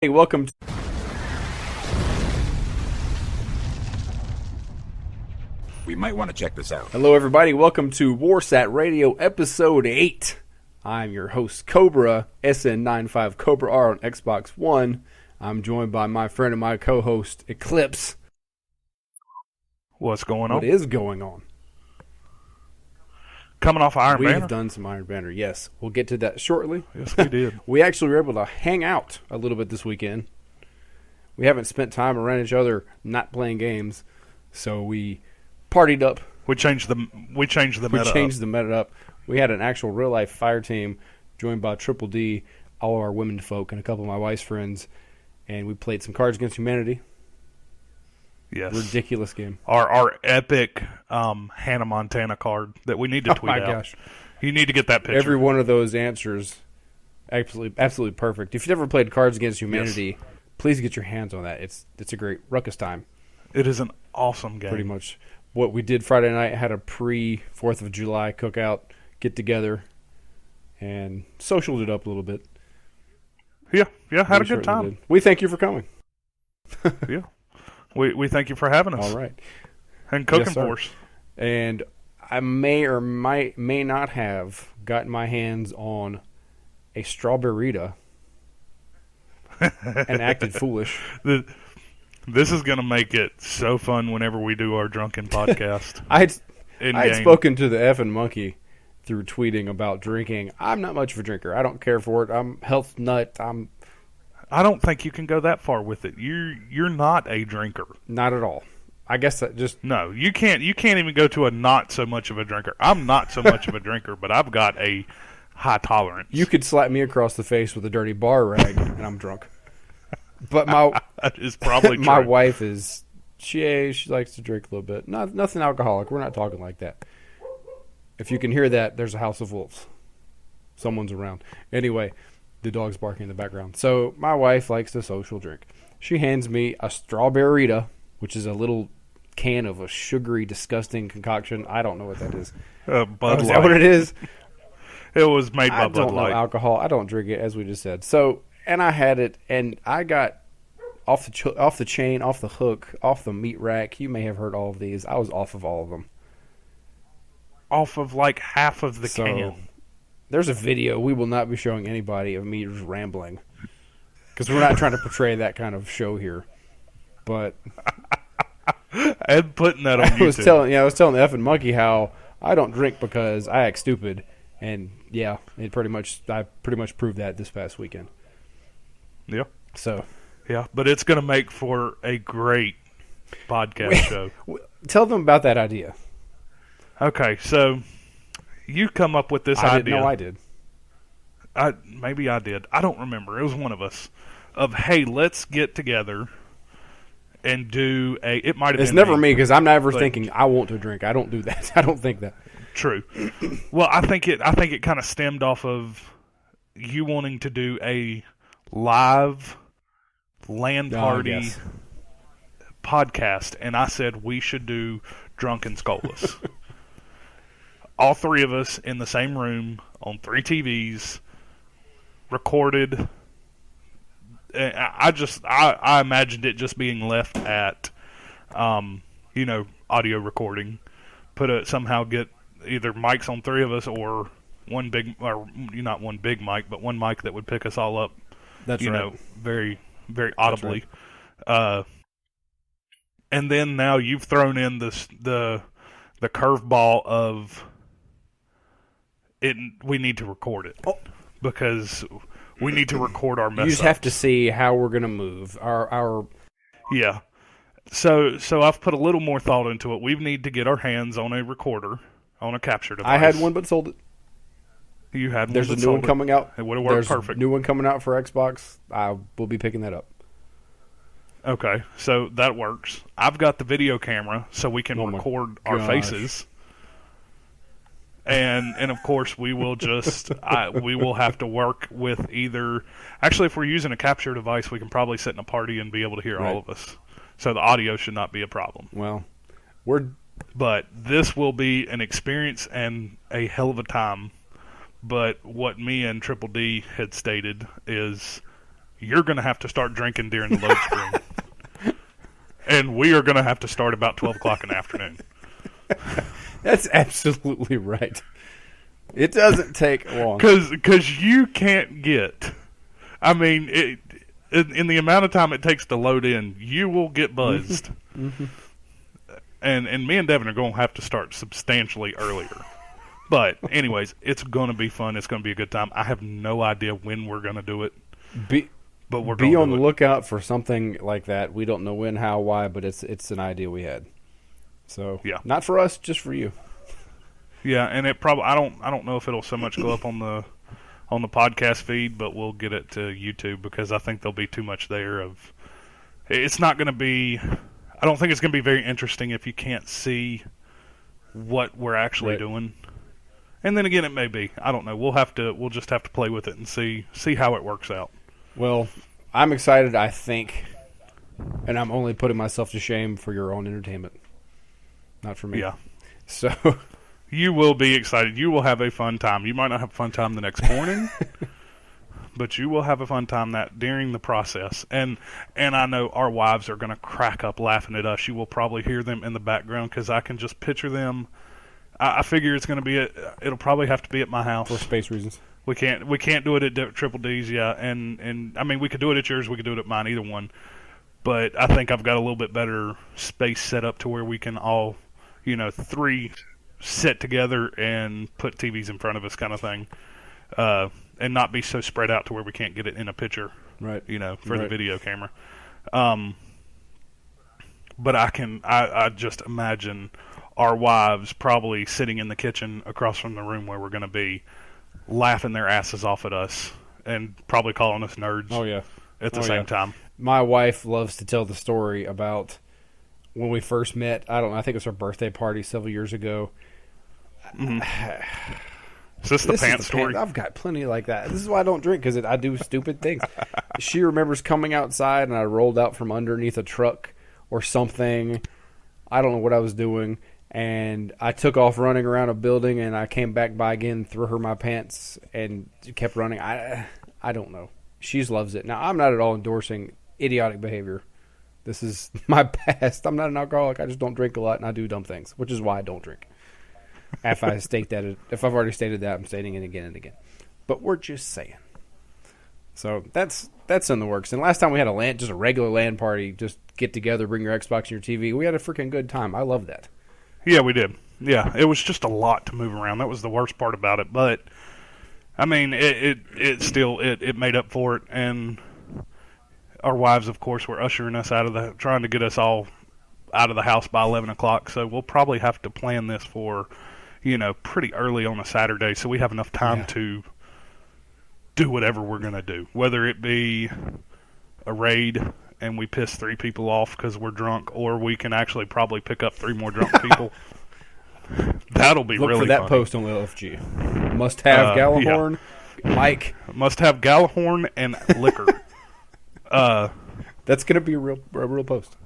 Hey, welcome to... We might want to check this out. Hello, everybody. Welcome to Warsat Radio, Episode 8. I'm your host, COBRA, SN95 COBRA R on Xbox One. I'm joined by my friend and my co-host, Eclipse. What's going on? What is going on? Coming off Iron Banner? We've done some Iron Banner, yes. We'll get to that shortly. Yes, we did. We actually were able to hang out a little bit this weekend. We haven't spent time around each other not playing games, so we partied up. We changed the meta. We changed the meta up. We had an actual real-life fire team joined by Triple D, all our women folk, and a couple of my wife's friends, and we played some Cards Against Humanity. Yes. Ridiculous game. Our epic Hannah Montana card that we need to tweet out. Oh my gosh. You need to get that picture. Every one of those answers, absolutely perfect. If you've never played Cards Against Humanity, please get your hands on that. It's a great ruckus time. It is an awesome game. Pretty much what we did Friday night, had a pre-4th of July cookout, get-together, and socialed it up a little bit. Yeah, had a good time. Did. We thank you for coming. Yeah. We thank you for having us. All right. And cooking for us. And I may or may not have gotten my hands on a strawberryta and acted foolish. This is going to make it so fun whenever we do our drunken podcast. I had spoken to the effing monkey through tweeting about drinking. I'm not much of a drinker. I don't care for it. I'm health nut. I don't think you can go that far with it. You're not a drinker. Not at all. I guess that just... No, you can't even go to a not so much of a drinker. I'm not so much of a drinker, but I've got a high tolerance. You could slap me across the face with a dirty bar rag and I'm drunk. But that is probably true. My wife is... She likes to drink a little bit. Nothing alcoholic. We're not talking like that. If you can hear that, there's a house of wolves. Someone's around. Anyway... The dog's barking in the background. So my wife likes to social drink. She hands me a strawberryta, which is a little can of a sugary, disgusting concoction. I don't know what that is. Bud Light. Is that what it is? It was made by Bud Light. I don't know alcohol. I don't drink it, as we just said. So, and I had it, and I got off the chain, off the hook, off the meat rack. You may have heard all of these. I was off of all of them. Off of like half of the can. There's a video we will not be showing anybody of me just rambling, because we're not trying to portray that kind of show here. But and putting that on YouTube. I was telling the effing monkey how I don't drink because I act stupid, and I pretty much proved that this past weekend. Yeah. So. Yeah, but it's going to make for a great podcast show. Tell them about that idea. Okay, so. You come up with this idea. I didn't know I did. Maybe I did. I don't remember. It was one of us. Of, hey, let's get together and do a... It might have been... It's never me, because I'm never thinking, I want to drink. I don't do that. I don't think that. True. Well, I think it kind of stemmed off of you wanting to do a live LAN party podcast, and I said we should do Drunken Skulless. All three of us in the same room on 3 TVs, recorded. I imagined it just being left at, audio recording. Somehow get either mics on 3 of us or not one big mic, but one mic that would pick us all up. That's right. Very, very audibly. Right. And then now you've thrown in the curveball of. We need to record it because we need to record our mess. You just have to see how we're going to move our. Yeah, so I've put a little more thought into it. We need to get our hands on a recorder, on a capture device. I had one, but sold it. You had one. There's a new one coming out. It would have worked perfect. There's a new one coming out for Xbox. I will be picking that up. Okay, so that works. I've got the video camera, so we can record our faces. And of course we will just we will have to work with either. Actually, if we're using a capture device, we can probably sit in a party and be able to hear all of us. So the audio should not be a problem. Well, but this will be an experience and a hell of a time. But what me and Triple D had stated is you're going to have to start drinking during the load screen. And we are going to have to start about 12 o'clock in the afternoon. That's absolutely right. It doesn't take long. Because you can't get... I mean, in the amount of time it takes to load in, you will get buzzed. Mm-hmm. And me and Devin are going to have to start substantially earlier. But anyways, it's going to be fun. It's going to be a good time. I have no idea when we're going to do it. But we're be on the lookout for something like that. We don't know when, how, why, but it's an idea we had. So yeah, not for us, just for you. Yeah, and it probably I don't know if it'll so much go up on the podcast feed, but we'll get it to YouTube because I think there'll be too much there of. It's not going to be. I don't think it's going to be very interesting if you can't see what we're actually doing. And then again, it may be. I don't know. We'll just have to play with it and see how it works out. Well, I'm excited. I think, and I'm only putting myself to shame for your own entertainment, not for me. Yeah. So you will be excited. You will have a fun time. You might not have a fun time the next morning, but you will have a fun time during the process. And I know our wives are going to crack up laughing at us. You will probably hear them in the background because I can just picture them. I figure it's going to be it'll probably have to be at my house for space reasons. We can't do it at Triple D's, yeah. And I mean, we could do it at yours. We could do it at mine, either one. But I think I've got a little bit better space set up to where we can all, three sit together and put TVs in front of us, kind of thing, and not be so spread out to where we can't get it in a picture, right? For the video camera. But I just imagine our wives probably sitting in the kitchen across from the room where we're going to be, laughing their asses off at us and probably calling us nerds. Oh yeah, at the same time. My wife loves to tell the story about when we first met. I don't know. I think it was her birthday party several years ago. Mm-hmm. Is this the pants story? I've got plenty like that. This is why I don't drink, because I do stupid things. She remembers coming outside and I rolled out from underneath a truck or something. I don't know what I was doing. And I took off running around a building, and I came back by again, threw her my pants, and kept running. I don't know. She loves it. Now, I'm not at all endorsing idiotic behavior. This is my past. I'm not an alcoholic. I just don't drink a lot, and I do dumb things, which is why I don't drink. If I've already stated that, I'm stating it again and again. But we're just saying. So that's in the works. And last time we had just a regular LAN party, just get together, bring your Xbox and your TV. We had a freaking good time. I love that. Yeah, we did. Yeah, it was just a lot to move around. That was the worst part about it. But I mean, it still made up for it. And our wives, of course, were ushering us trying to get us all out of the house by 11 o'clock. So we'll probably have to plan this for, pretty early on a Saturday, so we have enough time to do whatever we're going to do, whether it be a raid and we piss 3 people off because we're drunk, or we can actually probably pick up 3 more drunk people. That'll be really funny. Look for that funny. post on LFG. Must have Gallahorn, Mike. Must have Gallahorn and liquor. That's going to be a real post.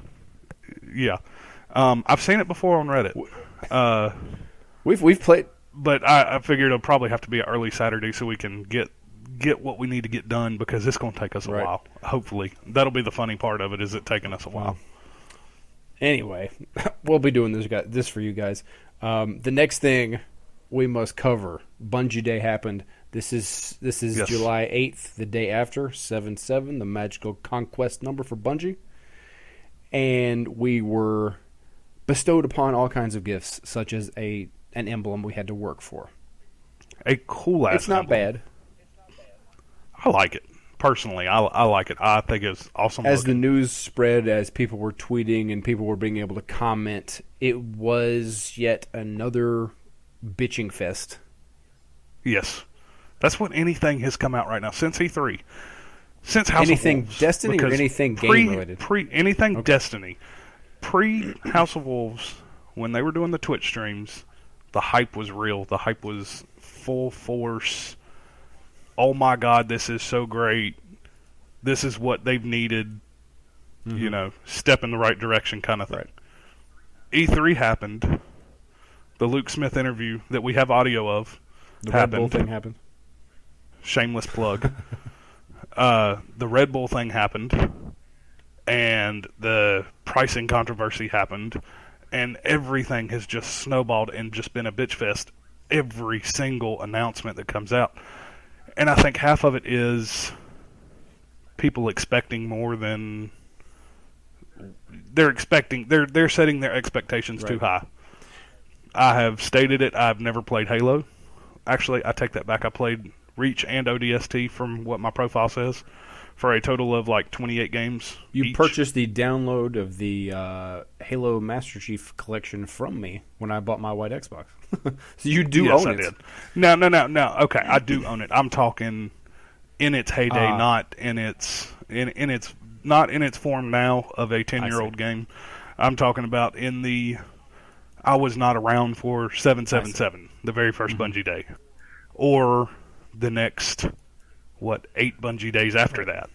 Yeah. I've seen it before on Reddit. We've played, but I figured it'll probably have to be an early Saturday so we can get what we need to get done, because it's going to take us a while. Hopefully, that'll be the funny part of it, is it taking us a while. Anyway, we'll be doing this for you guys. The next thing we must cover: Bungie Day happened. This is yes. July 8th, the day after 7/7, the magical conquest number for Bungie, and we were bestowed upon all kinds of gifts, such as an emblem we had to work for. A cool ass. It's not emblem. bad. I like it. Personally, I like it. I think it's awesome. As the news spread, as people were tweeting and people were being able to comment, it was yet another bitching fest. Yes. That's what anything has come out right now. Since E3. Since House anything of Wolves. Destiny or anything game-related? Anything okay. Destiny. Pre-House of Wolves, when they were doing the Twitch streams, the hype was real. The hype was full force. Oh my God, this is so great. This is what they've needed. Mm-hmm. Step in the right direction kind of thing. Right. E3 happened. The Luke Smith interview that we have audio of the happened. Red Bull thing happened. Shameless plug. the Red Bull thing happened, and the pricing controversy happened, and everything has just snowballed and just been a bitch fest. Every single announcement that comes out, and I think half of it is people expecting more than they're expecting. They're setting their expectations too high. I have stated it. I've never played Halo. Actually, I take that back. I played Reach and ODST from what my profile says, for a total of like 28 games. You purchased the download of the Halo Master Chief collection from me when I bought my white Xbox. So you do own it. Yes, I did. No. Okay, I do own it. I'm talking in its heyday, not in its not in its form now of a 10-year-old game. I'm talking about I was not around for 777, the very first Bungie day, or the next 8 Bungie days after that.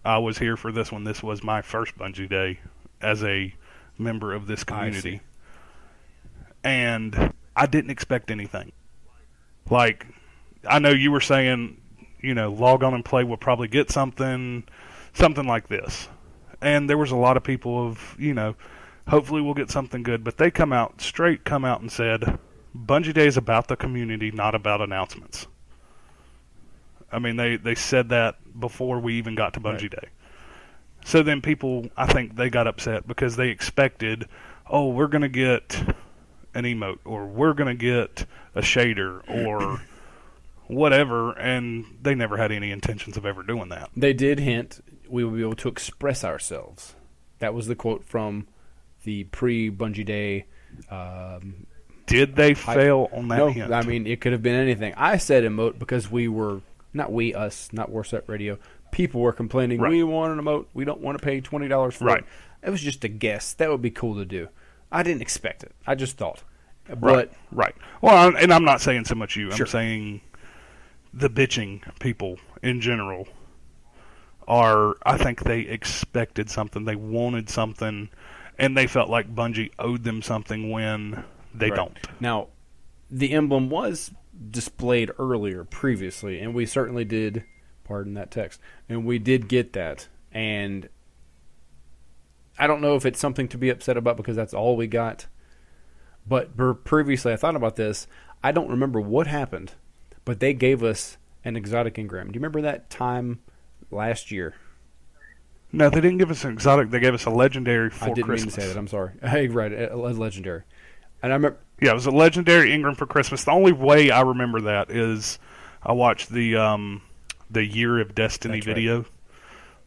I was here for this one. This was my first Bungie day as a member of this community. And I didn't expect anything. Like, I know you were saying, log on and play, we'll probably get something like this. And there was a lot of people of, hopefully we'll get something good. But they come out and said, Bungie Day is about the community, not about announcements. I mean, they said that before we even got to Bungie Day. So then people, I think they got upset because they expected, we're going to get an emote, or we're going to get a shader, or whatever, and they never had any intentions of ever doing that. They did hint we would be able to express ourselves. That was the quote from the pre-Bungie Day. Did they fail on that hint? No, I mean, it could have been anything. I said emote because we were... Not we, us, not Warsat Radio. People were complaining, we want an emote. We don't want to pay $20 for it. It was just a guess. That would be cool to do. I didn't expect it. I just thought. But Right. Well, and I'm not saying so much you. I'm saying the bitching people in general I think they expected something. They wanted something, and they felt like Bungie owed them something when they don't. Now, the emblem was displayed earlier previously, and we certainly did, pardon that text, and we did get that. And I don't know if it's something to be upset about because that's all we got. But previously, I thought about this. I don't remember what happened, but they gave us an exotic engram. Do you remember that time last year? No, they didn't give us an exotic. They gave us a legendary for Christmas. I didn't mean to say that. I'm sorry. Right, a legendary. And I remember... Yeah, it was a legendary engram for Christmas. The only way I remember that is I watched the Year of Destiny video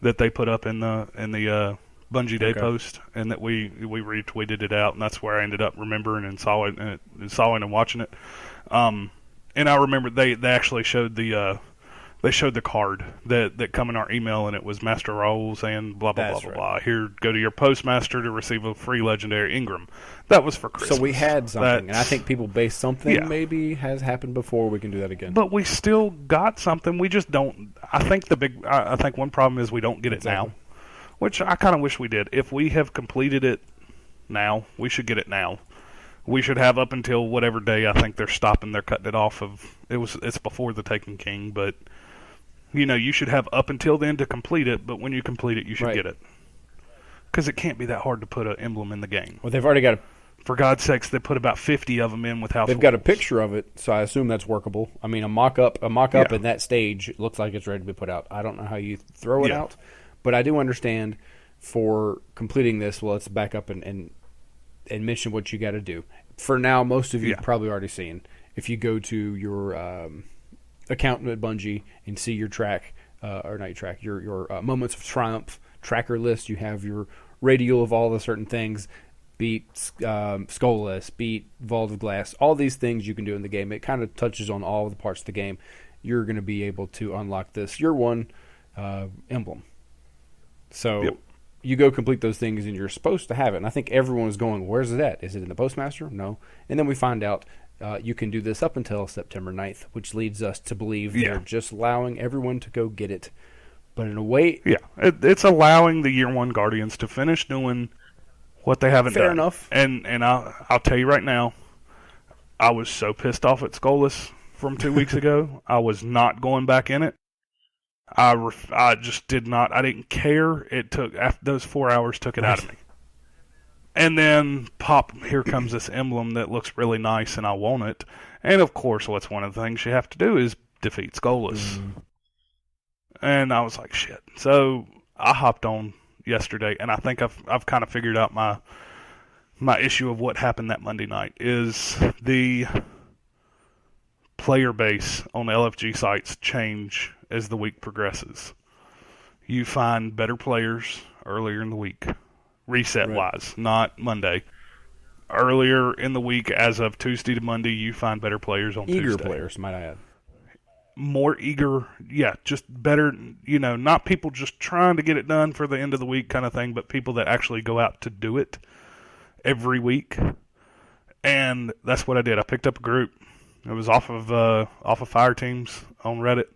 that they put up in the Bungie Day post, and that we retweeted it out, and that's where I ended up remembering and saw it and watching it. And I remember they actually showed the card that come in our email, and it was Master Raoul saying blah blah blah blah. Here, go to your postmaster to receive a free legendary engram. That was for Christmas. So we had something, and I think people based something maybe has happened before. We can do that again. But we still got something. We just don't. I think one problem is we don't get it now, which I kind of wish we did. If we have completed it now, we should get it now. We should have up until whatever day I think they're stopping. They're cutting it off of. It's before the Taken King, but you should have up until then to complete it. But when you complete it, you should get it, because it can't be that hard to put an emblem in the game. Well, they've already got For God's sakes, they put about 50 of them in with house. They've got a picture of it, so I assume that's workable. I mean, a mock-up in that stage looks like it's ready to be put out. I don't know how you throw it out, but I do understand for completing this. Well, let's back up and mention what you got to do. For now, most of you have probably already seen. If you go to your account at Bungie and see your track, or not your track, your Moments of Triumph tracker list, you have your radial of all the certain things. Beat Skulless, beat Vault of Glass, all these things you can do in the game. It kind of touches on all the parts of the game. You're going to be able to unlock this Year 1 emblem. So you go complete those things, and you're supposed to have it. And I think everyone is going, where's it at? Is it in the Postmaster? No. And then we find out you can do this up until September 9th, which leads us to believe they're just allowing everyone to go get it. But in a way... Yeah, it's allowing the Year 1 Guardians to finish doing... what they haven't done. Fair enough. And I'll tell you right now, I was so pissed off at Skulless from 2 weeks ago. I was not going back in it. I just did not. I didn't care. It took after those 4 hours took it out of me. And then pop, here comes this emblem that looks really nice, and I want it. And of course, what's one of the things you have to do is defeat Skolas. And I was like, shit. So I hopped on yesterday, and I think I've kind of figured out my issue of what happened that Monday night is the player base on LFG sites change as the week progresses. You find better players earlier in the week, reset-wise, not Monday. Earlier in the week, as of Tuesday to Monday, you find better players on Tuesday. Eager players, might I add. More eager, yeah, just better, not people just trying to get it done for the end of the week kind of thing, but people that actually go out to do it every week. And that's what I did. I picked up a group. It was off of Fire Teams on Reddit.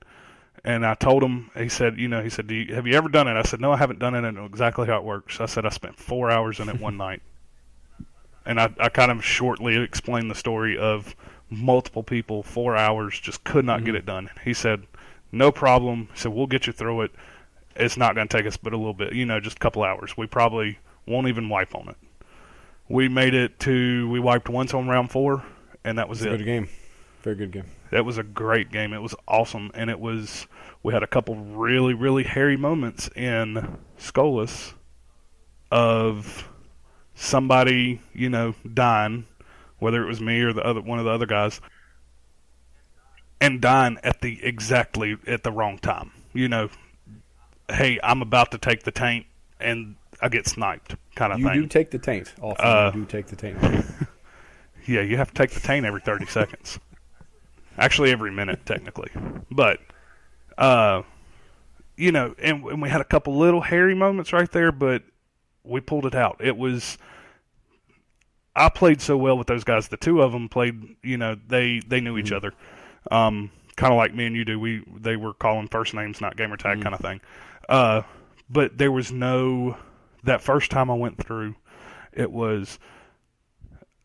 And I told him, he said, have you ever done it? I said, no, I haven't done it. I know exactly how it works. I said, I spent 4 hours in it one night. And I kind of shortly explained the story of multiple people, 4 hours, just could not get it done. He said, no problem. He said, we'll get you through it. It's not going to take us but a little bit, just a couple hours. We probably won't even wipe on it. We we wiped once on round 4, and that was it. Good game. Very good game. That was a great game. It was awesome, and we had a couple really, really hairy moments in Skolas of somebody, dying, whether it was me or one of the other guys, and dying at the wrong time. Hey, I'm about to take the taint, and I get sniped, kind of thing. You do take the taint. Often you do take the taint. Yeah, you have to take the taint every 30 seconds. Actually, every minute, technically. But, and we had a couple little hairy moments right there, but we pulled it out. I played so well with those guys. The two of them played, they knew each other. Kind of like me and you do. They were calling first names, not gamertag kind of thing. But there was that first time I went through, it was,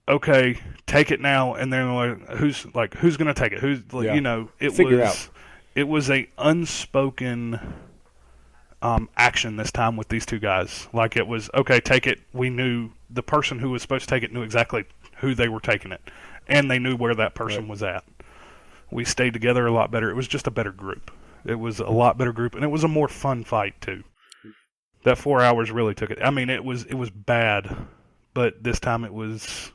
okay, take it now, and then who's going to take it? It was a unspoken action this time with these two guys. Like, it was, okay, take it. We knew the person who was supposed to take it knew exactly who they were taking it, and they knew where that person was at. We stayed together a lot better. It was just a better group. It was a lot better group, and it was a more fun fight too. That 4 hours really took it. I mean, it was bad, but this time it was,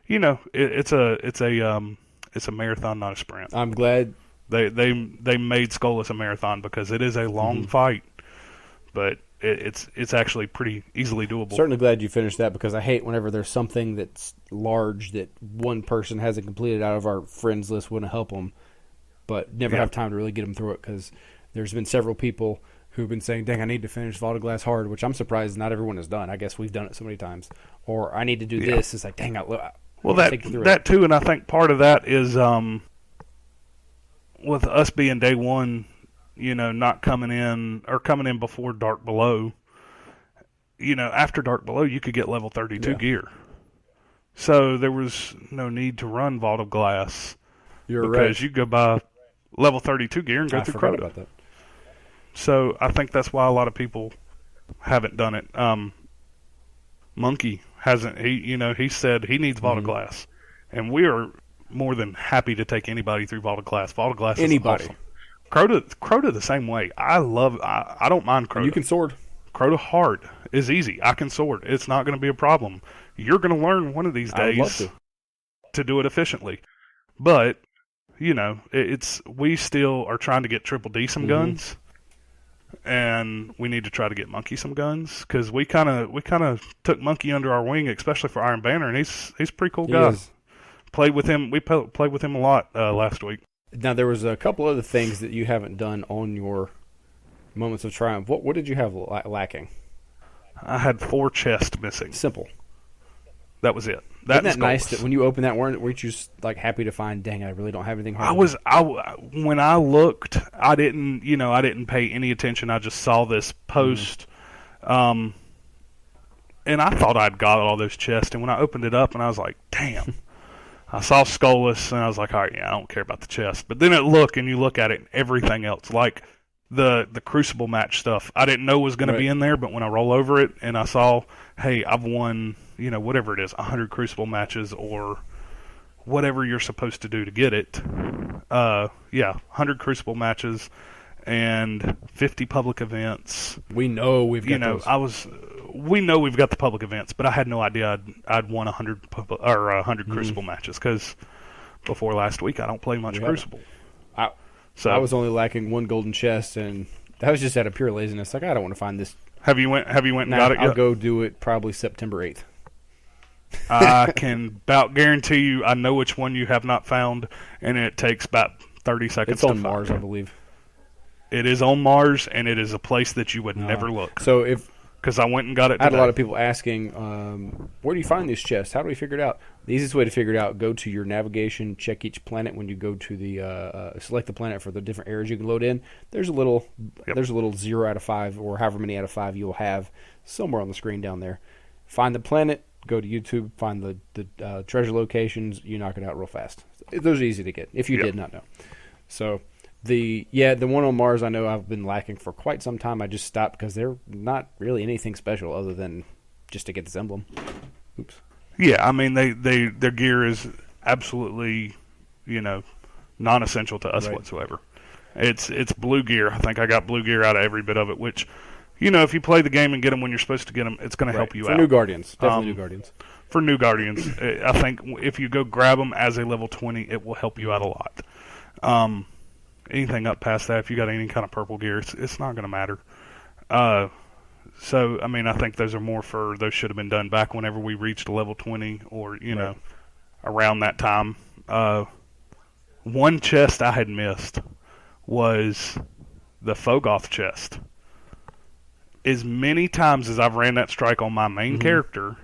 it's a marathon, not a sprint. I'm glad they made Skolas a marathon because it is a long fight, but it's actually pretty easily doable. Certainly glad you finished that, because I hate whenever there's something that's large that one person hasn't completed out of our friends list. Wouldn't help them, but never have time to really get them through it, because there's been several people who've been saying, dang, I need to finish Vault of Glass hard, which I'm surprised not everyone has done. I guess we've done it so many times. Or I need to do this. It's like, dang, that too, and I think part of that is with us being day one, not coming in before Dark Below. After Dark Below, you could get level 32 gear. So there was no need to run Vault of Glass. Because you go by level 32 gear and go through Crota. About that. So I think that's why a lot of people haven't done it. Monkey hasn't. He said he needs Vault of Glass, and we are more than happy to take anybody through Vault of Glass. Vault of Glass is awesome. Crota the same way. I don't mind Crota. You can sword. Crota hard is easy. I can sword. It's not going to be a problem. You're going to learn one of these days to do it efficiently. But we still are trying to get Triple D some guns. And we need to try to get Monkey some guns, because we kind of took Monkey under our wing, especially for Iron Banner, and he's a pretty cool guy. Played with him. We played with him a lot last week. Now there was a couple other things that you haven't done on your Moments of Triumph. What did you have lacking? I had 4 chests missing. Simple. That was it. Isn't that nice that when you open that, weren't you just like happy to find, dang, I really don't have anything hard? When I looked, I didn't pay any attention. I just saw this post, and I thought I'd got all those chests. And when I opened it up, and I was like, damn, I saw Skolas, and I was like, all right, I don't care about the chest. But then you look at it, and everything else, like the Crucible match stuff. I didn't know was going to be in there, but when I roll over it and I saw, hey, I've won, whatever it is, 100 Crucible matches or whatever you're supposed to do to get it. 100 Crucible matches and 50 public events. We know we've got those. We know we've got the public events, but I had no idea I'd won 100 Crucible matches, because before last week I don't play much Crucible. I was only lacking one golden chest, and that was just out of pure laziness. Like, I don't want to find this. Have you went and got it yet? I'll go do it probably September 8th. I can about guarantee you I know which one you have not found, and it takes about 30 seconds to find. It's on Mars, I believe. It is on Mars, and it is a place that you would never look. So because I went and got it today. I had a lot of people asking, where do you find these chests? How do we figure it out? The easiest way to figure it out, go to your navigation, check each planet when you go to the select the planet for the different areas you can load in. There's a little 0 out of 5 or however many out of 5 you'll have somewhere on the screen down there. Find the planet, go to YouTube, find the treasure locations, you knock it out real fast. Those are easy to get if you did not know. So the one on Mars, I know I've been lacking for quite some time. I just stopped because they're not really anything special other than just to get this emblem. Oops. Yeah, I mean their gear is absolutely, non-essential to us whatsoever. It's blue gear. I think I got blue gear out of every bit of it, which, if you play the game and get them when you're supposed to get them, it's going to help you out. For new Guardians. Definitely new Guardians. For new Guardians. I think if you go grab them as a level 20, it will help you out a lot. Anything up past that, if you got any kind of purple gear, it's not going to matter. So, I mean, I think those should have been done back whenever we reached level 20 or, around that time. One chest I had missed was the Fogoth chest. As many times as I've ran that strike on my main character,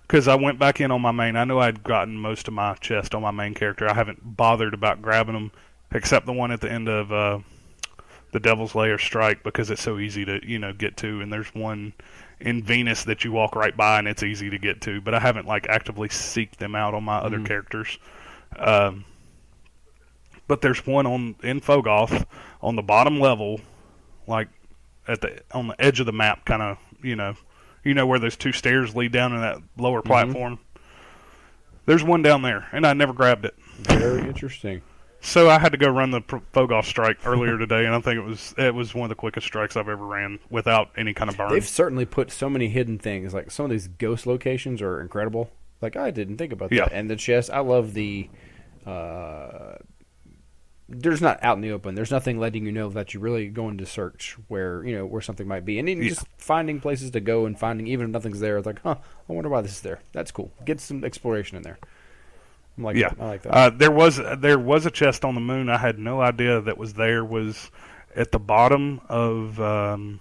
because I went back in on my main, I know I'd gotten most of my chest on my main character. I haven't bothered about grabbing them, except the one at the end of the Devil's Lair strike, because it's so easy to get to, and there's one in Venus that you walk right by and it's easy to get to, but I haven't actively seeked them out on my other characters. But there's one in Fogoth on the bottom level, on the edge of the map, kind of where those two stairs lead down in that lower platform. There's one down there, and I never grabbed it. Very interesting. So I had to go run the Fogoth strike earlier today, and I think it was one of the quickest strikes I've ever ran without any kind of burn. They've certainly put so many hidden things. Like, some of these ghost locations are incredible. Like, I didn't think about that. And the chest, I love the... there's not out in the open. There's nothing letting you know that you're really going to search where something might be. And then just finding places to go and finding, even if nothing's there, it's like, I wonder why this is there. That's cool. Get some exploration in there. I like that. There was a chest on the moon I had no idea that was there. Was at the bottom of not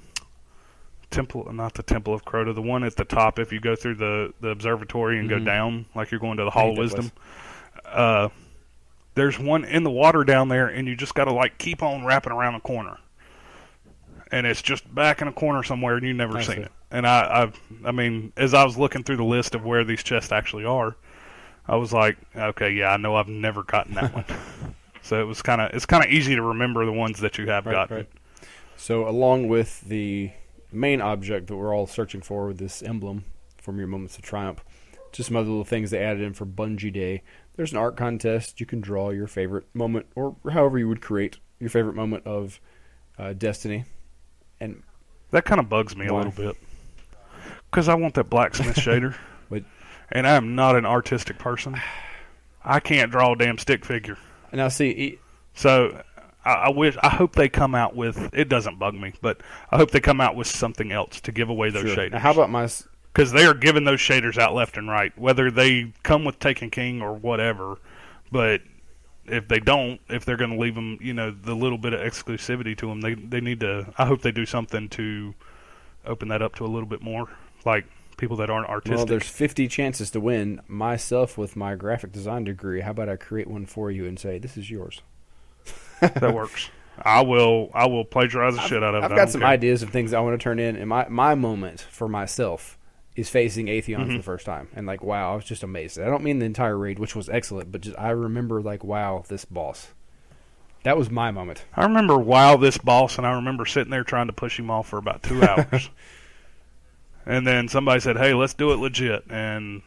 the Temple of Crota, the one at the top. If you go through the observatory and go down, like you're going to the Hall of Wisdom, there's one in the water down there, and you just got to keep on wrapping around a corner, and it's just back in a corner somewhere, and you've never seen it. And I mean, as I was looking through the list of where these chests actually are, I was like, okay, yeah, I know I've never gotten that one. So it's kind of easy to remember the ones that you have gotten. Right. So along with the main object that we're all searching for with this emblem from your Moments of Triumph, just some other little things they added in for Bungie Day. There's an art contest. You can draw your favorite moment, or however you would create your favorite moment of Destiny. And that kind of bugs me a little bit, because I want that blacksmith shader. And I am not an artistic person. I can't draw a damn stick figure. Now, see, so I hope they come out with. It doesn't bug me, but I hope they come out with something else to give away those shaders. Now, how about because they are giving those shaders out left and right, whether they come with Taken King or whatever. But if they don't, if they're going to leave them, the little bit of exclusivity to them, they need to. I hope they do something to open that up to a little bit more, people that aren't artistic. Well, there's 50 chances to win. Myself, with my graphic design degree, how about I create one for you and say, this is yours? That works. I will plagiarize the shit out of it. I've got some ideas of things I want to turn in, and my moment for myself is facing Atheon for the first time. And, wow, I was just amazed. I don't mean the entire raid, which was excellent, but just I remember, wow, this boss. That was my moment. I remember wow this boss, and I remember sitting there trying to push him off for about 2 hours. And then somebody said, hey, let's do it legit. And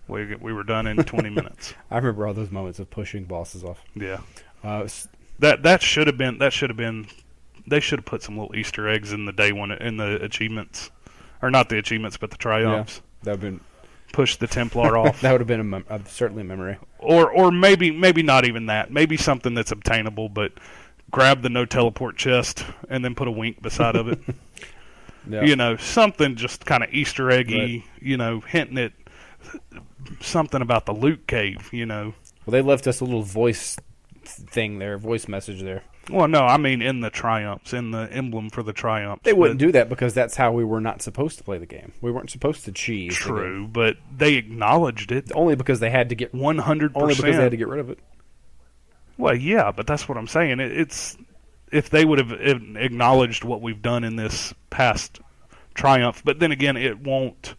we were done in 20 minutes. I remember all those moments of pushing bosses off. Yeah. That should have been they should have put some little Easter eggs in the day one in the achievements. Or not the achievements, but the triumphs. Yeah, that would have been... Push the Templar off. That would have been certainly a memory. Or maybe not even that. Maybe something that's obtainable, but grab the no teleport chest and then put a wink beside of it. Yeah. You know, something just kind of Easter eggy, right. Hinting at something about the loot cave, Well, they left us a little voice thing there, voice message there. Well, no, I mean in the triumphs, in the emblem for the triumphs. They wouldn't do that because that's how we were not supposed to play the game. We weren't supposed to cheese. True, but they acknowledged it. Only because they had to get 100%. Only because they had to get rid of it. Well, yeah, but that's what I'm saying. It's if they would have acknowledged what we've done in this past triumph, but then again, it won't.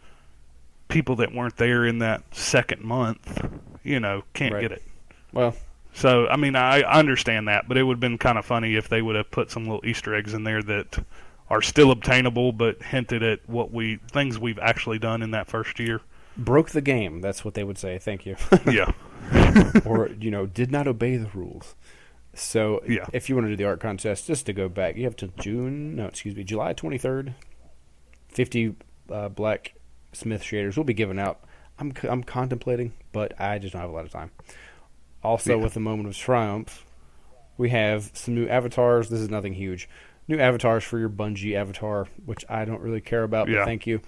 People that weren't there in that second month, can't get it. Well. So, I mean, I understand that, but it would have been kind of funny if they would have put some little Easter eggs in there that are still obtainable, but hinted at things we've actually done in that first year. Broke the game, that's what they would say, thank you. Yeah. Or, did not obey the rules. So, yeah. If you want to do the art contest, just to go back, you have till July 23rd. 50 black Smith shaders will be given out. I'm contemplating, but I just don't have a lot of time. Also, with the Moment of Triumph, we have some new avatars. This is nothing huge. New avatars for your Bungie avatar, which I don't really care about, but thank you.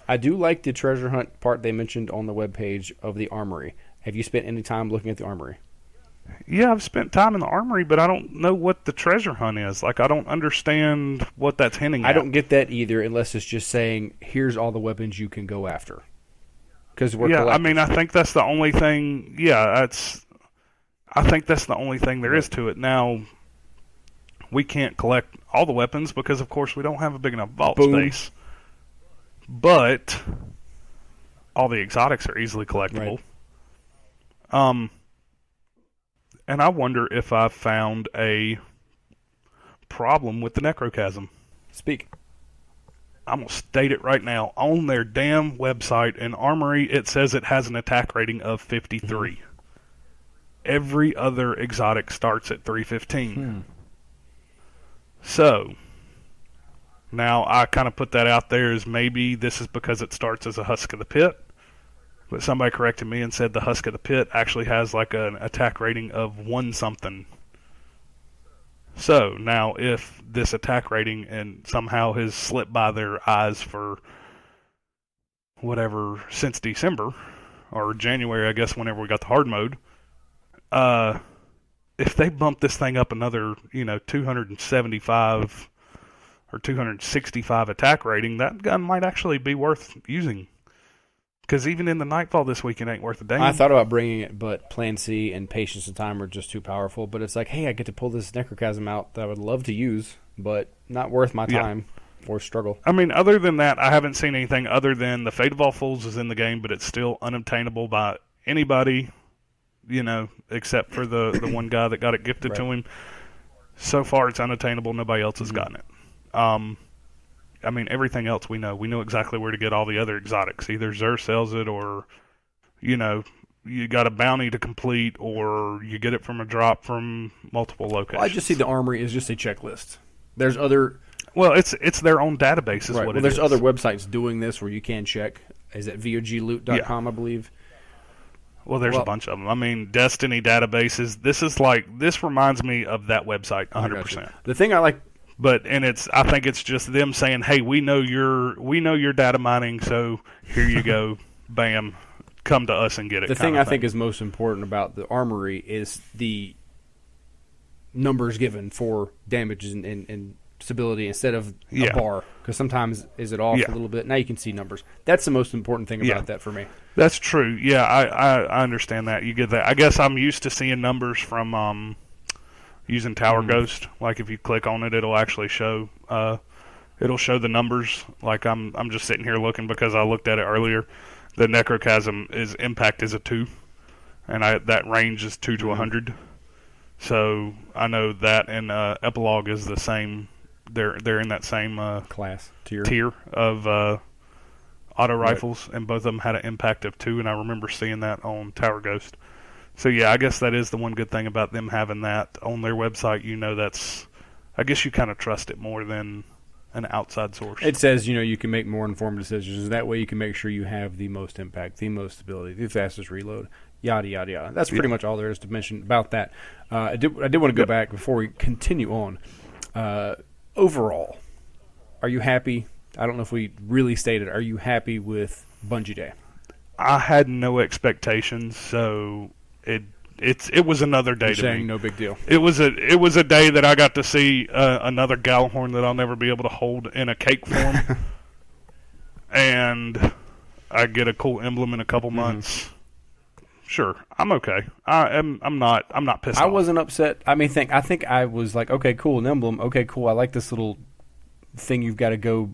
I do like the treasure hunt part they mentioned on the webpage of the armory. Have you spent any time looking at the armory? Yeah, I've spent time in the armory, but I don't know what the treasure hunt is. Like, I don't understand what that's hinting at. I don't get that either, unless it's just saying, here's all the weapons you can go after. Because we're collectors. I mean, I think that's the only thing. Yeah, I think that's the only thing there is to it. Now, we can't collect all the weapons because, of course, we don't have a big enough vault space. But all the exotics are easily collectible. Right. And I wonder if I found a problem with the necrochasm. Speak. I'm going to state it right now. On their damn website in Armory, it says it has an attack rating of 53. Mm-hmm. Every other exotic starts at 315. So, now I kind of put that out there as maybe this is because it starts as a Husk of the Pit. But somebody corrected me and said the Husk of the Pit actually has like an attack rating of 1 something. So, now if this attack rating and somehow has slipped by their eyes for whatever since December, or January, I guess, whenever we got the hard mode, if they bump this thing up another, 275 or 265 attack rating, that gun might actually be worth using. Because even in the Nightfall this week, it ain't worth a damn. I thought about bringing it, but Plan C and Patience of Time are just too powerful. But it's like, hey, I get to pull this Necrochasm out that I would love to use, but not worth my time or struggle. I mean, other than that, I haven't seen anything other than the Fate of All Fools is in the game, but it's still unobtainable by anybody, except for the one guy that got it gifted to him. So far, it's unattainable. Nobody else has gotten it. I mean, everything else we know. We know exactly where to get all the other exotics. Either Xur sells it or, you got a bounty to complete or you get it from a drop from multiple locations. Well, I just see the armory as just a checklist. There's other... Well, it's their own database is what it is. There's other websites doing this where you can check. Is it VOGloot.com, I believe? Well, there's a bunch of them. I mean, Destiny databases. This reminds me of that website 100%. The thing I like... I think it's just them saying, "Hey, we know you're data mining, so here you go, bam, come to us and get it." The thing I think is most important about the armory is the numbers given for damage and stability instead of a bar. Because sometimes is it off a little bit? Now you can see numbers. That's the most important thing about that for me. That's true. Yeah, I understand that. You get that. I guess I'm used to seeing numbers from using Tower Ghost. Like if you click on it, it'll actually show. It'll show the numbers. Like I'm just sitting here looking because I looked at it earlier. The Necrochasm impact is a 2, and that range is 2 to 100. So I know that, and Epilogue is the same. They're in that same class tier of auto rifles, and both of them had an impact of 2, and I remember seeing that on Tower Ghost. So yeah, I guess that is the one good thing about them having that on their website. That's, I guess you kind of trust it more than an outside source. It says, you can make more informed decisions. That way you can make sure you have the most impact, the most stability, the fastest reload, yada, yada, yada. That's pretty much all there is to mention about that. I did want to go back before we continue on. Overall, are you happy? I don't know if we really stated, are you happy with Bungie Day? I had no expectations, so it was another day. You're to saying me. No big deal. It was a day that I got to see another Gallahorn that I'll never be able to hold in a cake form, and I get a cool emblem in a couple months. Sure, I'm okay. I'm not pissed off. I wasn't upset. I think I was like, okay, cool, an emblem. Okay, cool. I like this little thing you've got to go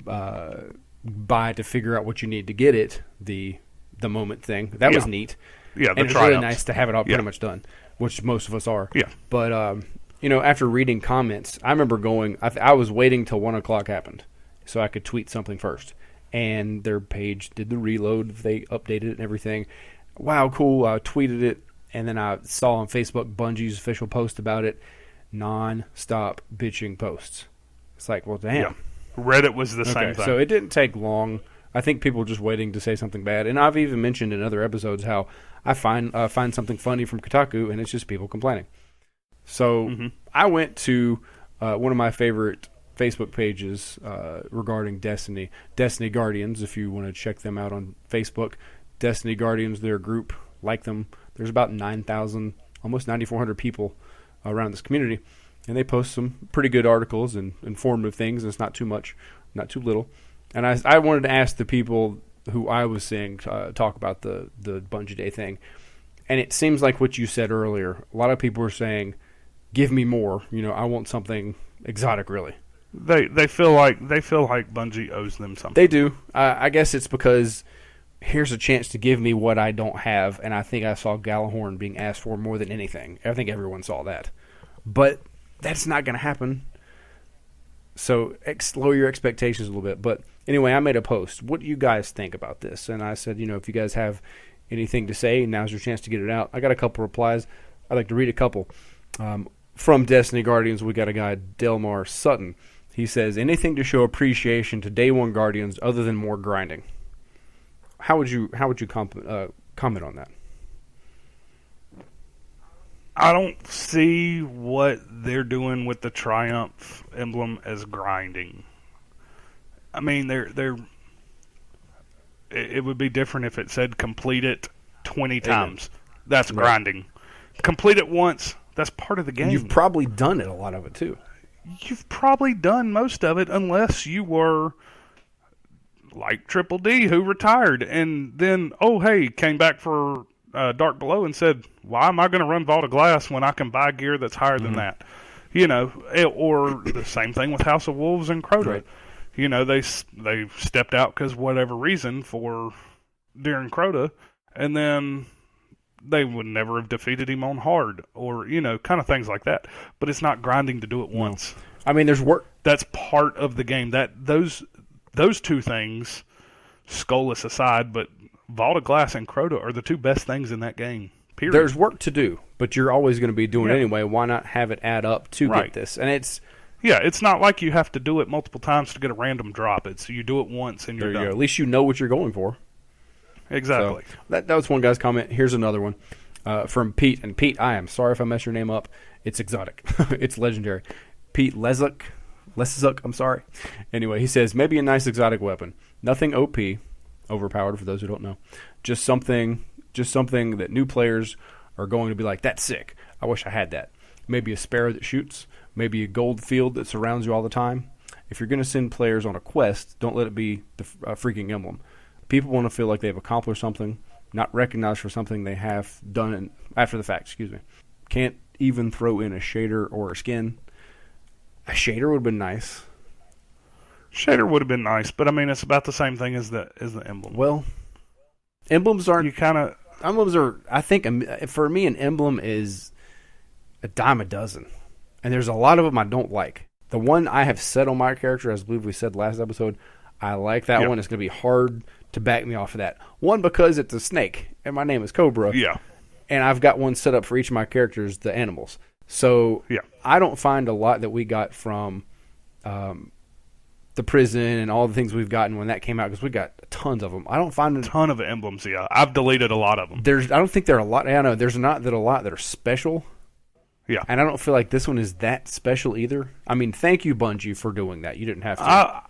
buy to figure out what you need to get it. The moment thing that was neat. Yeah, and it's really nice to have it all pretty much done, which most of us are. Yeah. But after reading comments, I remember going. I was waiting till 1 o'clock happened, so I could tweet something first. And their page did the reload. They updated it and everything. Wow, cool. I tweeted it, and then I saw on Facebook Bungie's official post about it. Non-stop bitching posts. It's like, well, damn. Yeah. Reddit was the same thing. So it didn't take long. I think people were just waiting to say something bad. And I've even mentioned in other episodes how I find something funny from Kotaku, and it's just people complaining. So I went to one of my favorite Facebook pages regarding Destiny Guardians, if you want to check them out on Facebook. Destiny Guardians, their group, like them. There's about 9,000, almost 9,400 people around this community, and they post some pretty good articles and informative things, and it's not too much, not too little. And I wanted to ask the people who I was seeing talk about the Bungie Day thing, and it seems like what you said earlier. A lot of people were saying, "Give me more." I want something exotic, really. They feel like Bungie owes them something. They do. I guess it's because here's a chance to give me what I don't have, and I think I saw Gallahorn being asked for more than anything. I think everyone saw that, but that's not going to happen. So lower your expectations a little bit. But anyway, I made a post. What do you guys think about this? And I said, if you guys have anything to say, now's your chance to get it out. I got a couple replies. I'd like to read a couple. From Destiny Guardians, we got a guy, Delmar Sutton. He says, anything to show appreciation to Day 1 Guardians other than more grinding. How would you comment on that? I don't see what they're doing with the Triumph emblem as grinding. I mean, it would be different if it said complete it 20 times. That's grinding. Complete it once. That's part of the game. And you've probably done it, a lot of it too. You've probably done most of it, unless you were like Triple D, who retired and then came back for Dark Below and said, why am I going to run Vault of Glass when I can buy gear that's higher than that? Or the same thing with House of Wolves and Crota. Right. They stepped out because whatever reason during Crota, and then they would never have defeated him on hard, or kind of things like that. But it's not grinding to do it once. I mean, there's work. That's part of the game. Those two things, Skullus aside, but Vault of Glass and Crota are the two best things in that game. Period. There's work to do, but you're always going to be doing it anyway. Why not have it add up to get this? And it's not like you have to do it multiple times to get a random drop. It's you do it once and you're done. You go. At least you know what you're going for. Exactly. So that was one guy's comment. Here's another one from Pete. And Pete, I am sorry if I mess your name up. It's exotic. It's legendary. Pete Lesuk, I'm sorry. Anyway, he says, maybe a nice exotic weapon. Nothing OP, overpowered for those who don't know. Just something that new players are going to be like, that's sick. I wish I had that. Maybe a sparrow that shoots. Maybe a gold field that surrounds you all the time. If you're going to send players on a quest, don't let it be the freaking emblem. People want to feel like they've accomplished something, not recognized for something they have done after the fact. Can't even throw in a shader or a skin. A shader would have been nice. Shader would have been nice, but I mean, it's about the same thing as the emblem. Well, emblems aren't. Emblems are. I think for me, an emblem is a dime a dozen. And there's a lot of them I don't like. The one I have set on my character, as I believe we said last episode, I like that one. It's going to be hard to back me off of that. One, because it's a snake, and my name is Cobra. Yeah. And I've got one set up for each of my characters, the animals. So I don't find a lot that we got from the prison and all the things we've gotten when that came out, because we got tons of them. I don't find a ton of emblems. Yeah, I've deleted a lot of them. I don't think there are a lot. I know there's not that a lot that are special. Yeah, and I don't feel like this one is that special either. I mean, thank you, Bungie, for doing that. You didn't have to.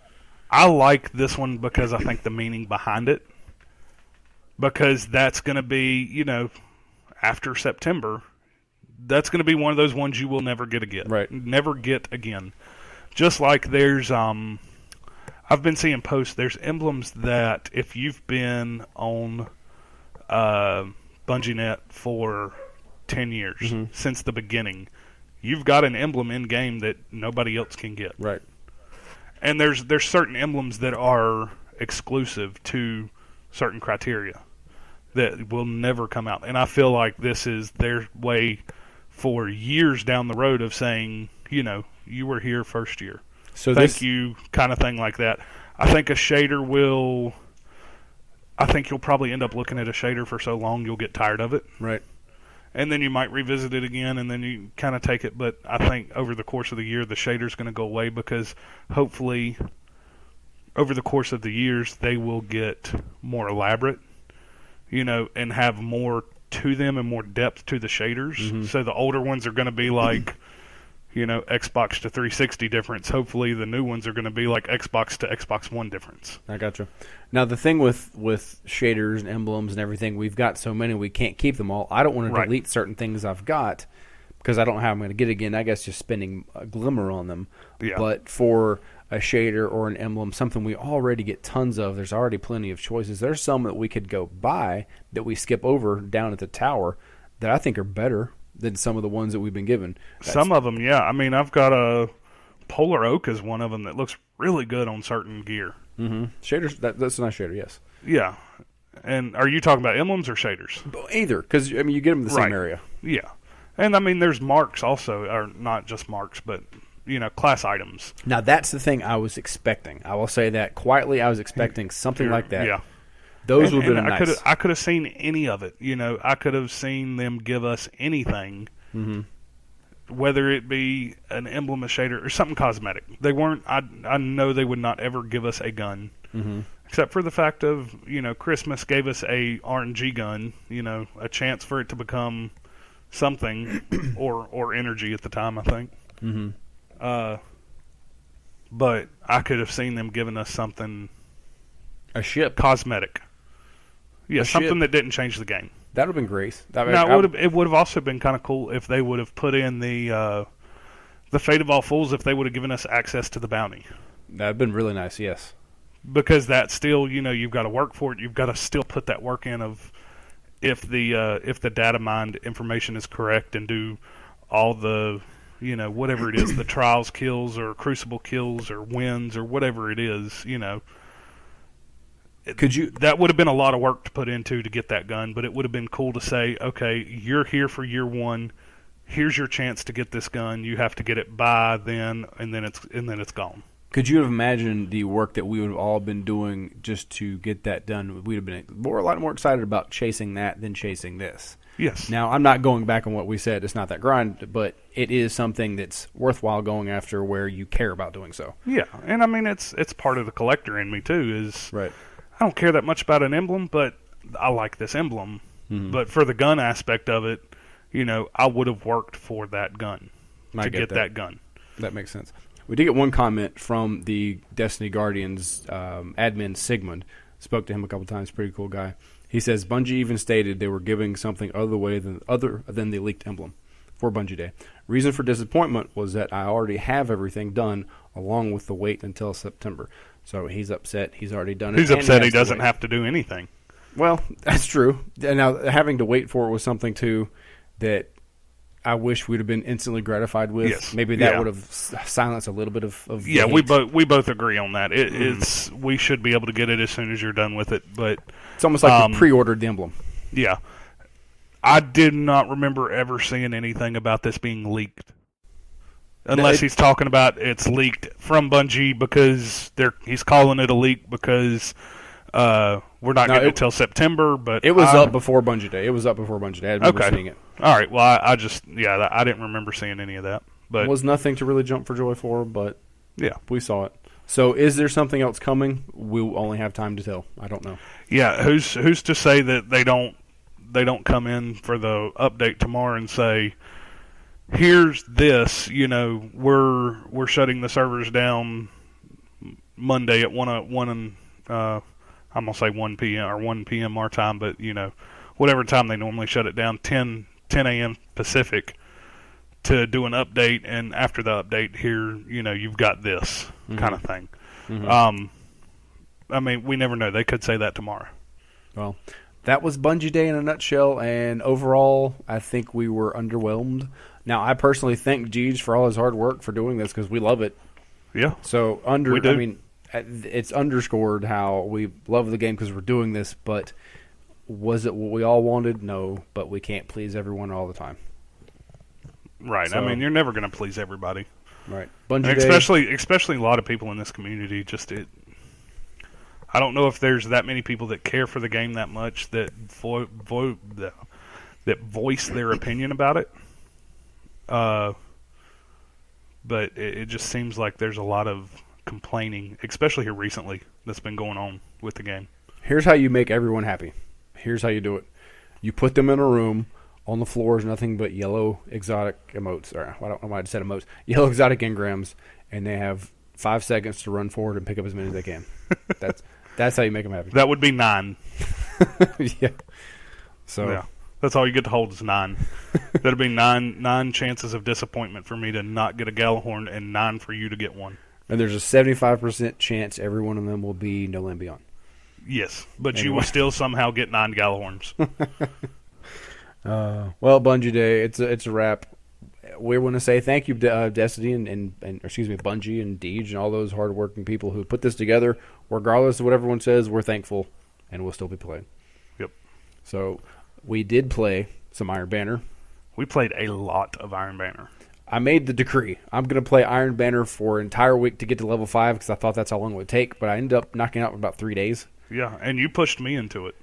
I like this one because I think the meaning behind it, because that's going to be, after September, that's going to be one of those ones you will never get again. Right. Never get again. Just like there's, I've been seeing posts, there's emblems that if you've been on BungieNet for 10 years, since the beginning, you've got an emblem in game that nobody else can get. Right. And there's certain emblems that are exclusive to certain criteria that will never come out. And I feel like this is their way for years down the road of saying, you were here first year. So thank you, kind of thing like that. I think a shader will... I think you'll probably end up looking at a shader for so long you'll get tired of it. Right. And then you might revisit it again, and then you kind of take it. But I think over the course of the year, the shader's going to go away, because hopefully over the course of the years, they will get more elaborate, and have more to them and more depth to the shaders. So the older ones are going to be like, Xbox to 360 difference. Hopefully the new ones are going to be like Xbox to Xbox One difference. I gotcha. Now the thing with shaders and emblems and everything, we've got so many we can't keep them all. I don't want to delete certain things I've got because I don't know how I'm going to get again. I guess just spending a glimmer on them. Yeah. But for a shader or an emblem, something we already get tons of, there's already plenty of choices. There's some that we could go buy that we skip over down at the tower that I think are better than some of the ones that we've been given. Some of them, yeah. I mean, I've got a Polar Oak is one of them that looks really good on certain gear. Shaders, that's a nice shader, yes. Yeah. And are you talking about emblems or shaders? Either, because, you get them in the same area. Yeah. And, I mean, there's marks also, or not just marks, but, class items. Now, that's the thing I was expecting. I will say that quietly, I was expecting something like that. Yeah. Those would have been nice. I could have seen any of it. I could have seen them give us anything, whether it be an emblem, a shader, or something cosmetic. They weren't. I know they would not ever give us a gun, except for the fact of Christmas gave us a RNG gun. A chance for it to become something, or energy at the time, I think. But I could have seen them giving us something. A ship, cosmetic. Yeah, something that didn't change the game. That would have been great. It would have also been kind of cool if they would have put in the Fate of All Fools, if they would have given us access to the bounty. That would have been really nice, yes. Because that's still, you've got to work for it. You've got to still put that work in of if the data mined information is correct, and do all the, whatever it is, the trials kills or crucible kills or wins or whatever it is, That would have been a lot of work to put into to get that gun, but it would have been cool to say, okay, you're here for year one. Here's your chance to get this gun. You have to get it by then, and then it's gone. Could you have imagined the work that we would have all been doing just to get that done? We'd have been a lot more excited about chasing that than chasing this. Yes. Now, I'm not going back on what we said. It's not that grind, but it is something that's worthwhile going after where you care about doing so. Yeah, and I mean, it's part of the collector in me, too, is... Right. I don't care that much about an emblem, but I like this emblem. But for the gun aspect of it, I would have worked for that gun to get that gun. That makes sense. We did get one comment from the Destiny Guardians admin, Sigmund. Spoke to him a couple times. Pretty cool guy. He says, Bungie even stated they were giving something other than the leaked emblem for Bungie Day. Reason for disappointment was that I already have everything done along with the wait until September. So he's upset. He's already done it. He's upset he doesn't have to do anything. Well, that's true. And now having to wait for it was something, too, that I wish we'd have been instantly gratified with. Yes. Maybe that would have silenced a little bit of yeah, we both agree on that. It's we should be able to get it as soon as you're done with it. But it's almost like you pre-ordered the emblem. Yeah. I did not remember ever seeing anything about this being leaked. Unless he's talking about it's leaked from Bungie because he's calling it a leak because we're not getting it till September. But it was up before Bungie Day. It was up before Bungie Day. I remember seeing it. All right. Well, I didn't remember seeing any of that. But it was nothing to really jump for joy for, but yeah, we saw it. So is there something else coming? We'll only have time to tell. I don't know. Yeah, who's to say that they don't come in for the update tomorrow and say, here's this, we're shutting the servers down Monday at 1 I'm gonna say 1 p.m. or 1 p.m. our time, but whatever time they normally shut it down, 10 a.m. Pacific, to do an update, and after the update here, you've got this kind of thing. Mm-hmm. I mean, we never know. They could say that tomorrow. Well, that was Bungie Day in a nutshell, and overall, I think we were underwhelmed. Now, I personally thank Jeej for all his hard work for doing this because we love it. Yeah. So, it's underscored how we love the game because we're doing this, but was it what we all wanted? No, but we can't please everyone all the time. Right. So, I mean, you're never going to please everybody. Right. Especially a lot of people in this community. I don't know if there's that many people that care for the game that much that voice their opinion about it. But it just seems like there's a lot of complaining, especially here recently, that's been going on with the game. Here's how you make everyone happy. Here's how you do it. You put them in a room. On the floor is nothing but yellow exotic emotes. Or I don't know why I just said emotes. Yellow exotic engrams, and they have 5 seconds to run forward and pick up as many as they can. That's how you make them happy. That would be 9. Yeah. So yeah, that's all you get to hold is 9. That'd be 9 chances of disappointment for me to not get a Gallahorn, and 9 for you to get one. And there's a 75% chance every one of them will be no land beyond. Yes, but you will still somehow get 9 Gallahorns. Well, Bungie Day, it's a wrap. We want to say thank you, Destiny and Bungie and Deej and all those hardworking people who put this together. Regardless of what everyone says, we're thankful, and we'll still be playing. Yep. So we did play some Iron Banner. We played a lot of Iron Banner. I made the decree. I'm going to play Iron Banner for an entire week to get to level 5 because I thought that's how long it would take, but I ended up knocking out in about 3 days. Yeah, and you pushed me into it.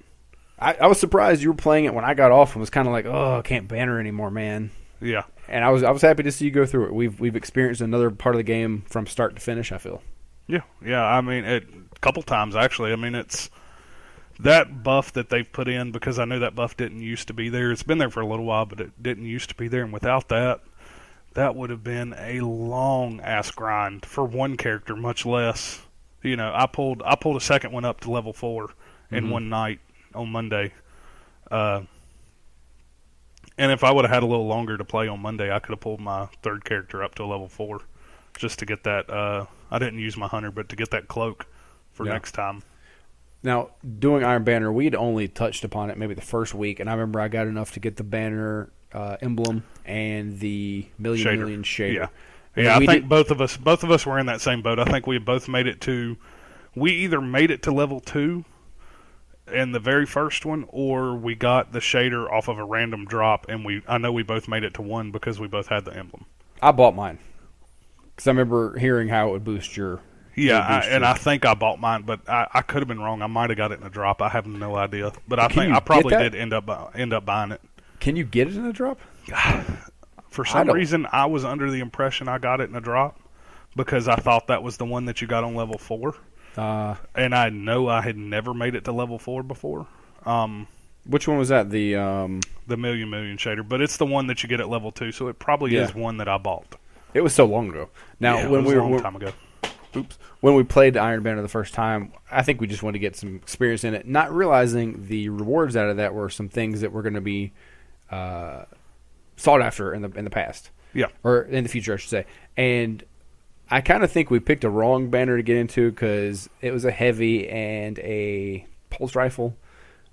I was surprised you were playing it when I got off and was kind of like, oh, I can't banner anymore, man. Yeah. And I was happy to see you go through it. We've experienced another part of the game from start to finish, I feel. Yeah. I mean, a couple times, actually. I mean, it's that buff that they've put in, because I know that buff didn't used to be there. It's been there for a little while, but it didn't used to be there. And without that, that would have been a long-ass grind for one character, much less. I pulled a second one up to level 4 in one night on Monday. And if I would have had a little longer to play on Monday, I could have pulled my third character up to a level 4 just to get that. I didn't use my hunter, but to get that cloak for next time. Now, doing Iron Banner, we'd only touched upon it maybe the first week, and I remember I got enough to get the banner emblem and the million shader. Yeah, I think both of us were in that same boat. I think we both made it to. We either made it to level 2 in the very first one, or we got the shader off of a random drop, and I know we both made it to 1 because we both had the emblem. I bought mine because I remember hearing how it would boost your. I think I bought mine, but I could have been wrong. I might have got it in a drop. I have no idea, but I think I probably did end up buying it. Can you get it in a drop? For some reason, I was under the impression I got it in a drop because I thought that was the one that you got on level 4. And I know I had never made it to level 4 before. Which one was that? The million shader, but it's the one that you get at level 2, so it probably is one that I bought. It was so long ago. Now, when we were a long time ago. When we played the Iron Banner the first time, I think we just wanted to get some experience in it, not realizing the rewards out of that were some things that were going to be sought after in the past. Yeah. Or in the future, I should say. And I kind of think we picked a wrong banner to get into because it was a heavy and a pulse rifle.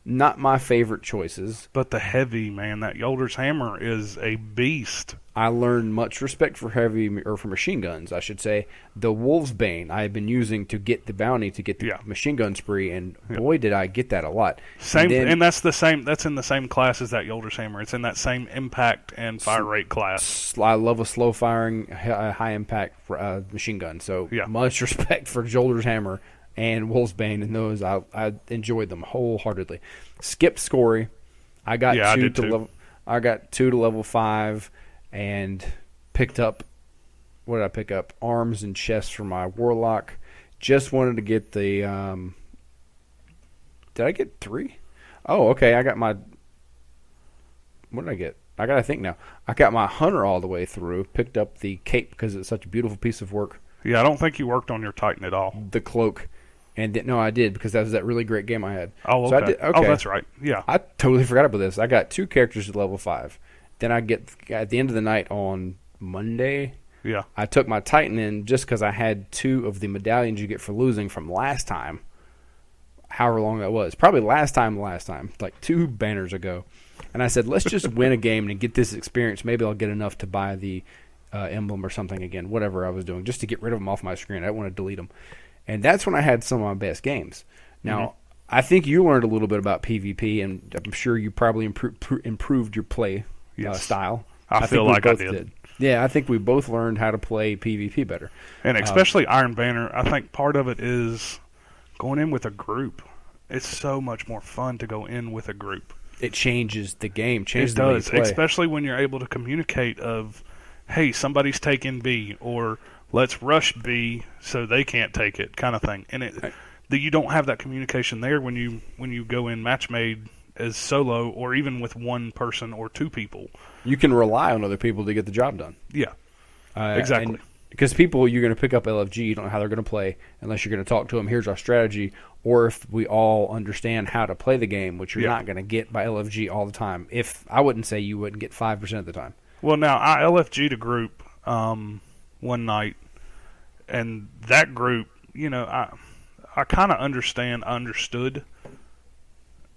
Not my favorite choices. But the heavy, man, that Yolder's hammer is a beast. I learned much respect for for machine guns, I should say. The Wolf's Bane I have been using to get the bounty, to get the machine gun spree, and boy, did I get that a lot. And that's the same. That's in the same class as that Yolder's Hammer. It's in that same impact and fire rate class. I love a slow firing, high impact machine gun. So much respect for Yolder's Hammer and Wolf's Bane, and those I enjoyed them wholeheartedly. Skip Scory, I got I got 2 to level 5. And picked up, what did I pick up? Arms and chests for my Warlock. Just wanted to get the, did I get 3? Oh, okay, I got my, what did I get? I got to think now. I got my Hunter all the way through. Picked up the cape because it's such a beautiful piece of work. Yeah, I don't think you worked on your Titan at all. The cloak. And no, I did, because that was that really great game I had. Oh, okay. So I did, okay. Oh, that's right. Yeah. I totally forgot about this. I got 2 characters at level 5. Then I get, at the end of the night on Monday, I took my Titan in just because I had 2 of the medallions you get for losing from last time, however long that was. Probably last time, like 2 banners ago. And I said, let's just win a game and get this experience. Maybe I'll get enough to buy the emblem or something again, whatever I was doing, just to get rid of them off my screen. I didn't want to delete them. And that's when I had some of my best games. Now, I think you learned a little bit about PvP, and I'm sure you probably improved your play style. I feel like I did. Yeah, I think we both learned how to play PvP better. And especially Iron Banner, I think part of it is going in with a group. It's so much more fun to go in with a group. It changes the game. It does, especially when you're able to communicate of, hey, somebody's taking B, or let's rush B so they can't take it, kind of thing. And you don't have that communication there when you go in match made as solo, or even with 1 person or 2 people. You can rely on other people to get the job done. Yeah, exactly. Because people, you're going to pick up LFG, you don't know how they're going to play unless you're going to talk to them, here's our strategy, or if we all understand how to play the game, which you're not going to get by LFG all the time. I wouldn't say you wouldn't get 5% of the time. Well, now, I LFG'd a group one night, and that group, I kind of understood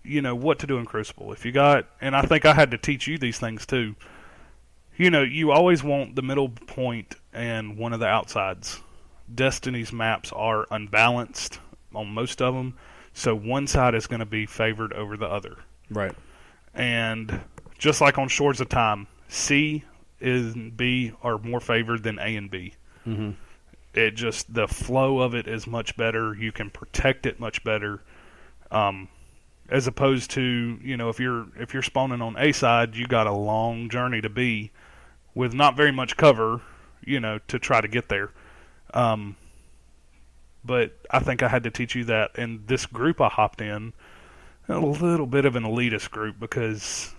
what to do in Crucible. If you got, and I think I had to teach you these things too. You always want the middle point and one of the outsides. Destiny's maps are unbalanced on most of them, so one side is going to be favored over the other. Right. And just like on Shores of Time, C and B are more favored than A and B. Mm-hmm. It just, the flow of it is much better. You can protect it much better. As opposed to, if you're spawning on A side, you got a long journey to B with not very much cover, to try to get there. But I think I had to teach you that. And this group I hopped in, a little bit of an elitist group, because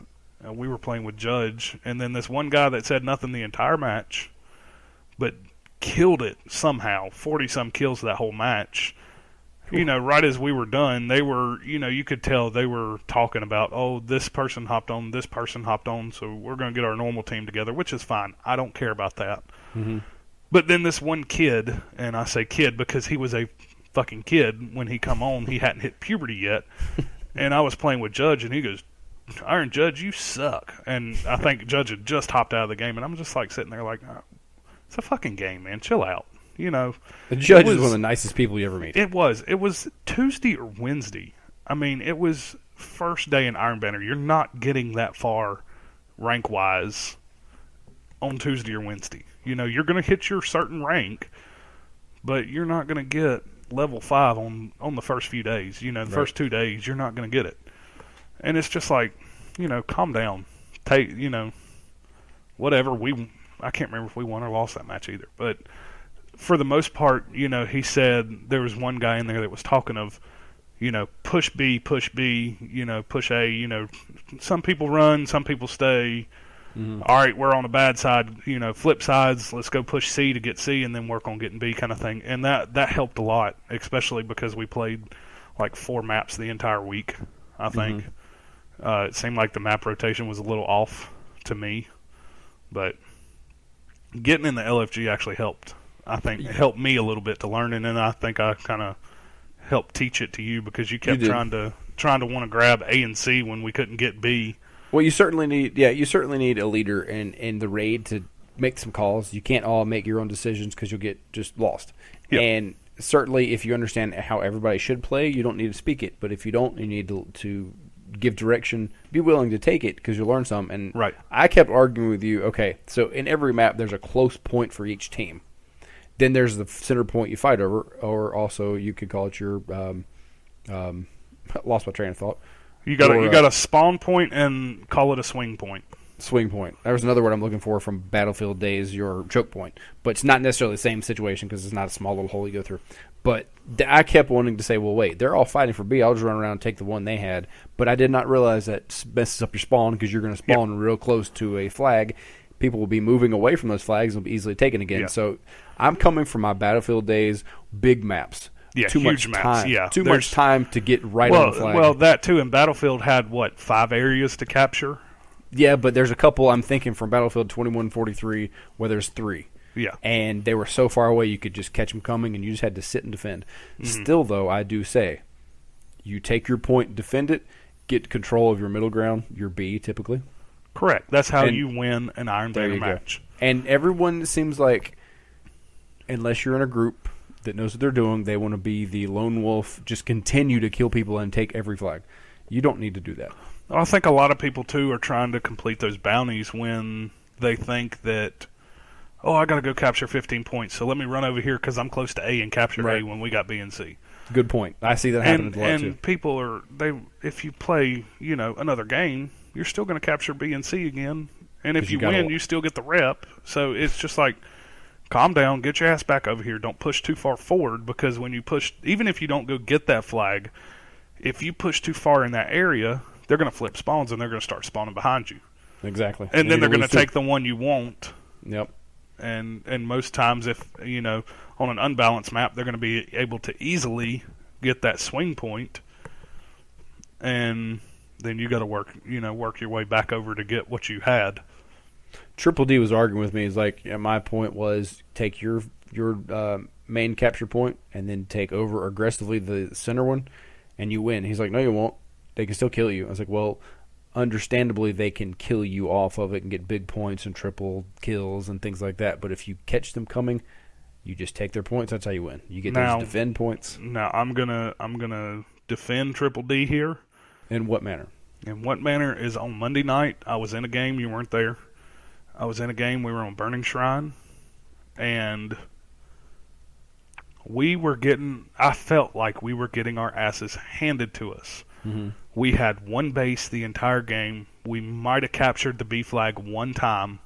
we were playing with Judge, and then this one guy that said nothing the entire match, but killed it somehow, 40-some kills that whole match. Right as we were done, they were, you could tell they were talking about, oh, this person hopped on, so we're going to get our normal team together, which is fine. I don't care about that. Mm-hmm. But then this one kid, and I say kid because he was a fucking kid when he come on, he hadn't hit puberty yet, and I was playing with Judge, and he goes, Iron Judge, you suck. And I think Judge had just hopped out of the game, and I'm just like sitting there like, oh, it's a fucking game, man. Chill out. The Judge is one of the nicest people you ever meet. It was Tuesday or Wednesday. I mean, it was first day in Iron Banner. You're not getting that far rank-wise on Tuesday or Wednesday. You're going to hit your certain rank, but you're not going to get level 5 on the first few days. The first 2 days, you're not going to get it. And it's just like, calm down. Take, whatever. I can't remember if we won or lost that match either. But for the most part, he said there was one guy in there that was talking of, push B, push A, some people run, some people stay. Mm-hmm. All right, we're on the bad side, flip sides, let's go push C to get C and then work on getting B kind of thing. And that helped a lot, especially because we played like 4 maps the entire week, I think. Mm-hmm. It seemed like the map rotation was a little off to me, but getting in the LFG actually helped. I think it helped me a little bit to learn, and then I think I kind of helped teach it to you because you kept trying to want to grab A and C when we couldn't get B. Well, you certainly need a leader in the raid make some calls. You can't all make your own decisions because you'll get just lost. Yep. And certainly, if you understand how everybody should play, you don't need to speak it. But if you don't, you need to give direction. Be willing to take it because you'll learn some. And Right. I kept arguing with you. Okay, so in every map, there's a close point for each team. Then there's the center point you fight over, or also you could call it your lost my train of thought. You got a spawn point and call it a swing point. Swing point. That was another word I'm looking for from Battlefield days, your choke point. But it's not necessarily the same situation because it's not a small little hole you go through. But I kept wanting to say, well, wait, they're all fighting for B. I'll just run around and take the one they had. But I did not realize that messes up your spawn because you're going to spawn real close to a flag. People will be moving away from those flags and will be easily taken again. Yeah. So I'm coming from my Battlefield days, big maps. Yeah, too huge much maps. time. Yeah, Too much time to get right on the flag. Well, that too. And Battlefield had, 5 areas to capture? Yeah, but there's a couple I'm thinking from Battlefield 2143 where there's 3. Yeah. And they were so far away you could just catch them coming and you just had to sit and defend. Mm-hmm. Still, though, I do say you take your point, defend it, get control of your middle ground, your B typically. Correct. That's how And you win an Iron there Banner you go. match. And everyone seems like, unless you're in a group that knows what they're doing, they want to be the lone wolf, just continue to kill people and take every flag. You don't need to do that. I think a lot of people, too, are trying to complete those bounties when they think that, I got to go capture 15 points, so let me run over here because I'm close to A and capture A when we got B and C. Good point. I see that happening a lot, too. And people are, if you play, another game, you're still going to capture B and C again. And if you win, you still get the rep. So it's just like, calm down, get your ass back over here. Don't push too far forward because when you push, even if you don't go get that flag, if you push too far in that area, they're going to flip spawns and they're going to start spawning behind you. Exactly. And then they're going to take the one you want. Yep. And most times, if, on an unbalanced map, they're going to be able to easily get that swing point. And then you got to work your way back over to get what you had. Triple D was arguing with me. He's like, my point was take your main capture point and then take over aggressively the center one, and you win. He's like, no, you won't. They can still kill you. I was like, well, understandably, they can kill you off of it and get big points and triple kills and things like that. But if you catch them coming, you just take their points. That's how you win. You get those defend points. Now I'm gonna defend Triple D here. In what manner? In what manner is on Monday night? I was in a game. You weren't there. I was in a game. We were on Burning Shrine, and I felt like we were getting our asses handed to us. Mm-hmm. We had one base the entire game. We might have captured the B flag one time,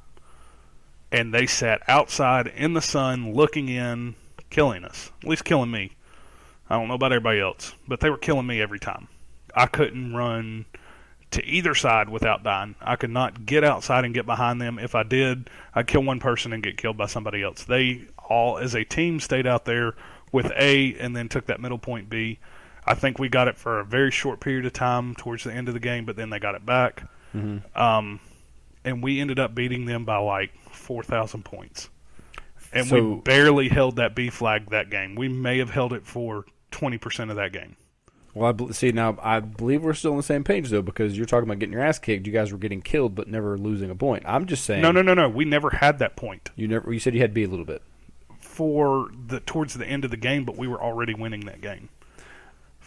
and they sat outside in the sun looking in, killing us. At least killing me. I don't know about everybody else, but they were killing me every time. I couldn't run to either side without dying. I could not get outside and get behind them. If I did, I'd kill one person and get killed by somebody else. They all, as a team, stayed out there with A and then took that middle point B. I think we got it for a very short period of time towards the end of the game, but then they got it back. Mm-hmm. And we ended up beating them by 4,000 points. And we barely held that B flag that game. We may have held it for 20% of that game. Well, I believe we're still on the same page, though, because you're talking about getting your ass kicked. You guys were getting killed but never losing a point. I'm just saying... No. We never had that point. You said you had B a little bit. Towards the end of the game, but we were already winning that game.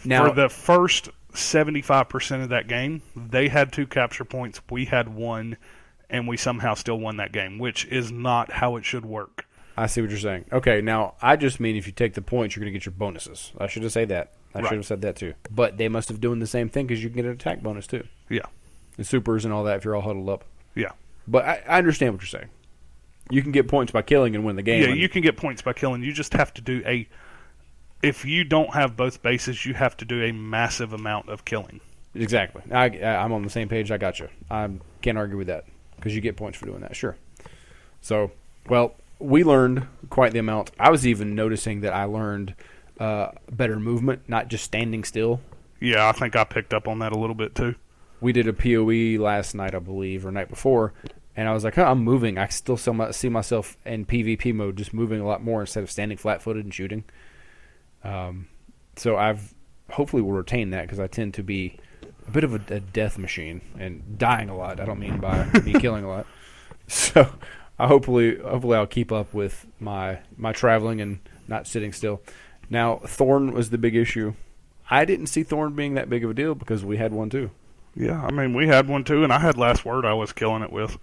Now, for the first 75% of that game, they had 2 capture points, we had 1, and we somehow still won that game, which is not how it should work. I see what you're saying. Okay, now, I just mean if you take the points, you're going to get your bonuses. I should have said that. I should have said that, too. But they must have doing the same thing because you can get an attack bonus, too. Yeah. And supers and all that if you're all huddled up. Yeah. But I understand what you're saying. You can get points by killing and win the game. Yeah, you can get points by killing. You just have to do if you don't have both bases, you have to do a massive amount of killing. Exactly. I'm on the same page. I got you. I can't argue with that because you get points for doing that. Sure. So, well, we learned quite the amount. I was even noticing that I learned better movement, not just standing still. Yeah, I think I picked up on that a little bit too. We did a PoE last night, I believe, or night before, and I was like, I'm moving. I still see myself in PvP mode just moving a lot more instead of standing flat-footed and shooting. So hopefully will retain that because I tend to be a bit of a death machine and dying a lot. I don't mean by me killing a lot. So hopefully I'll keep up with my traveling and not sitting still. Now, thorn was the big issue. I didn't see thorn being that big of a deal because we had one too. Yeah, I mean, we had one too, and I had last word I was killing it with.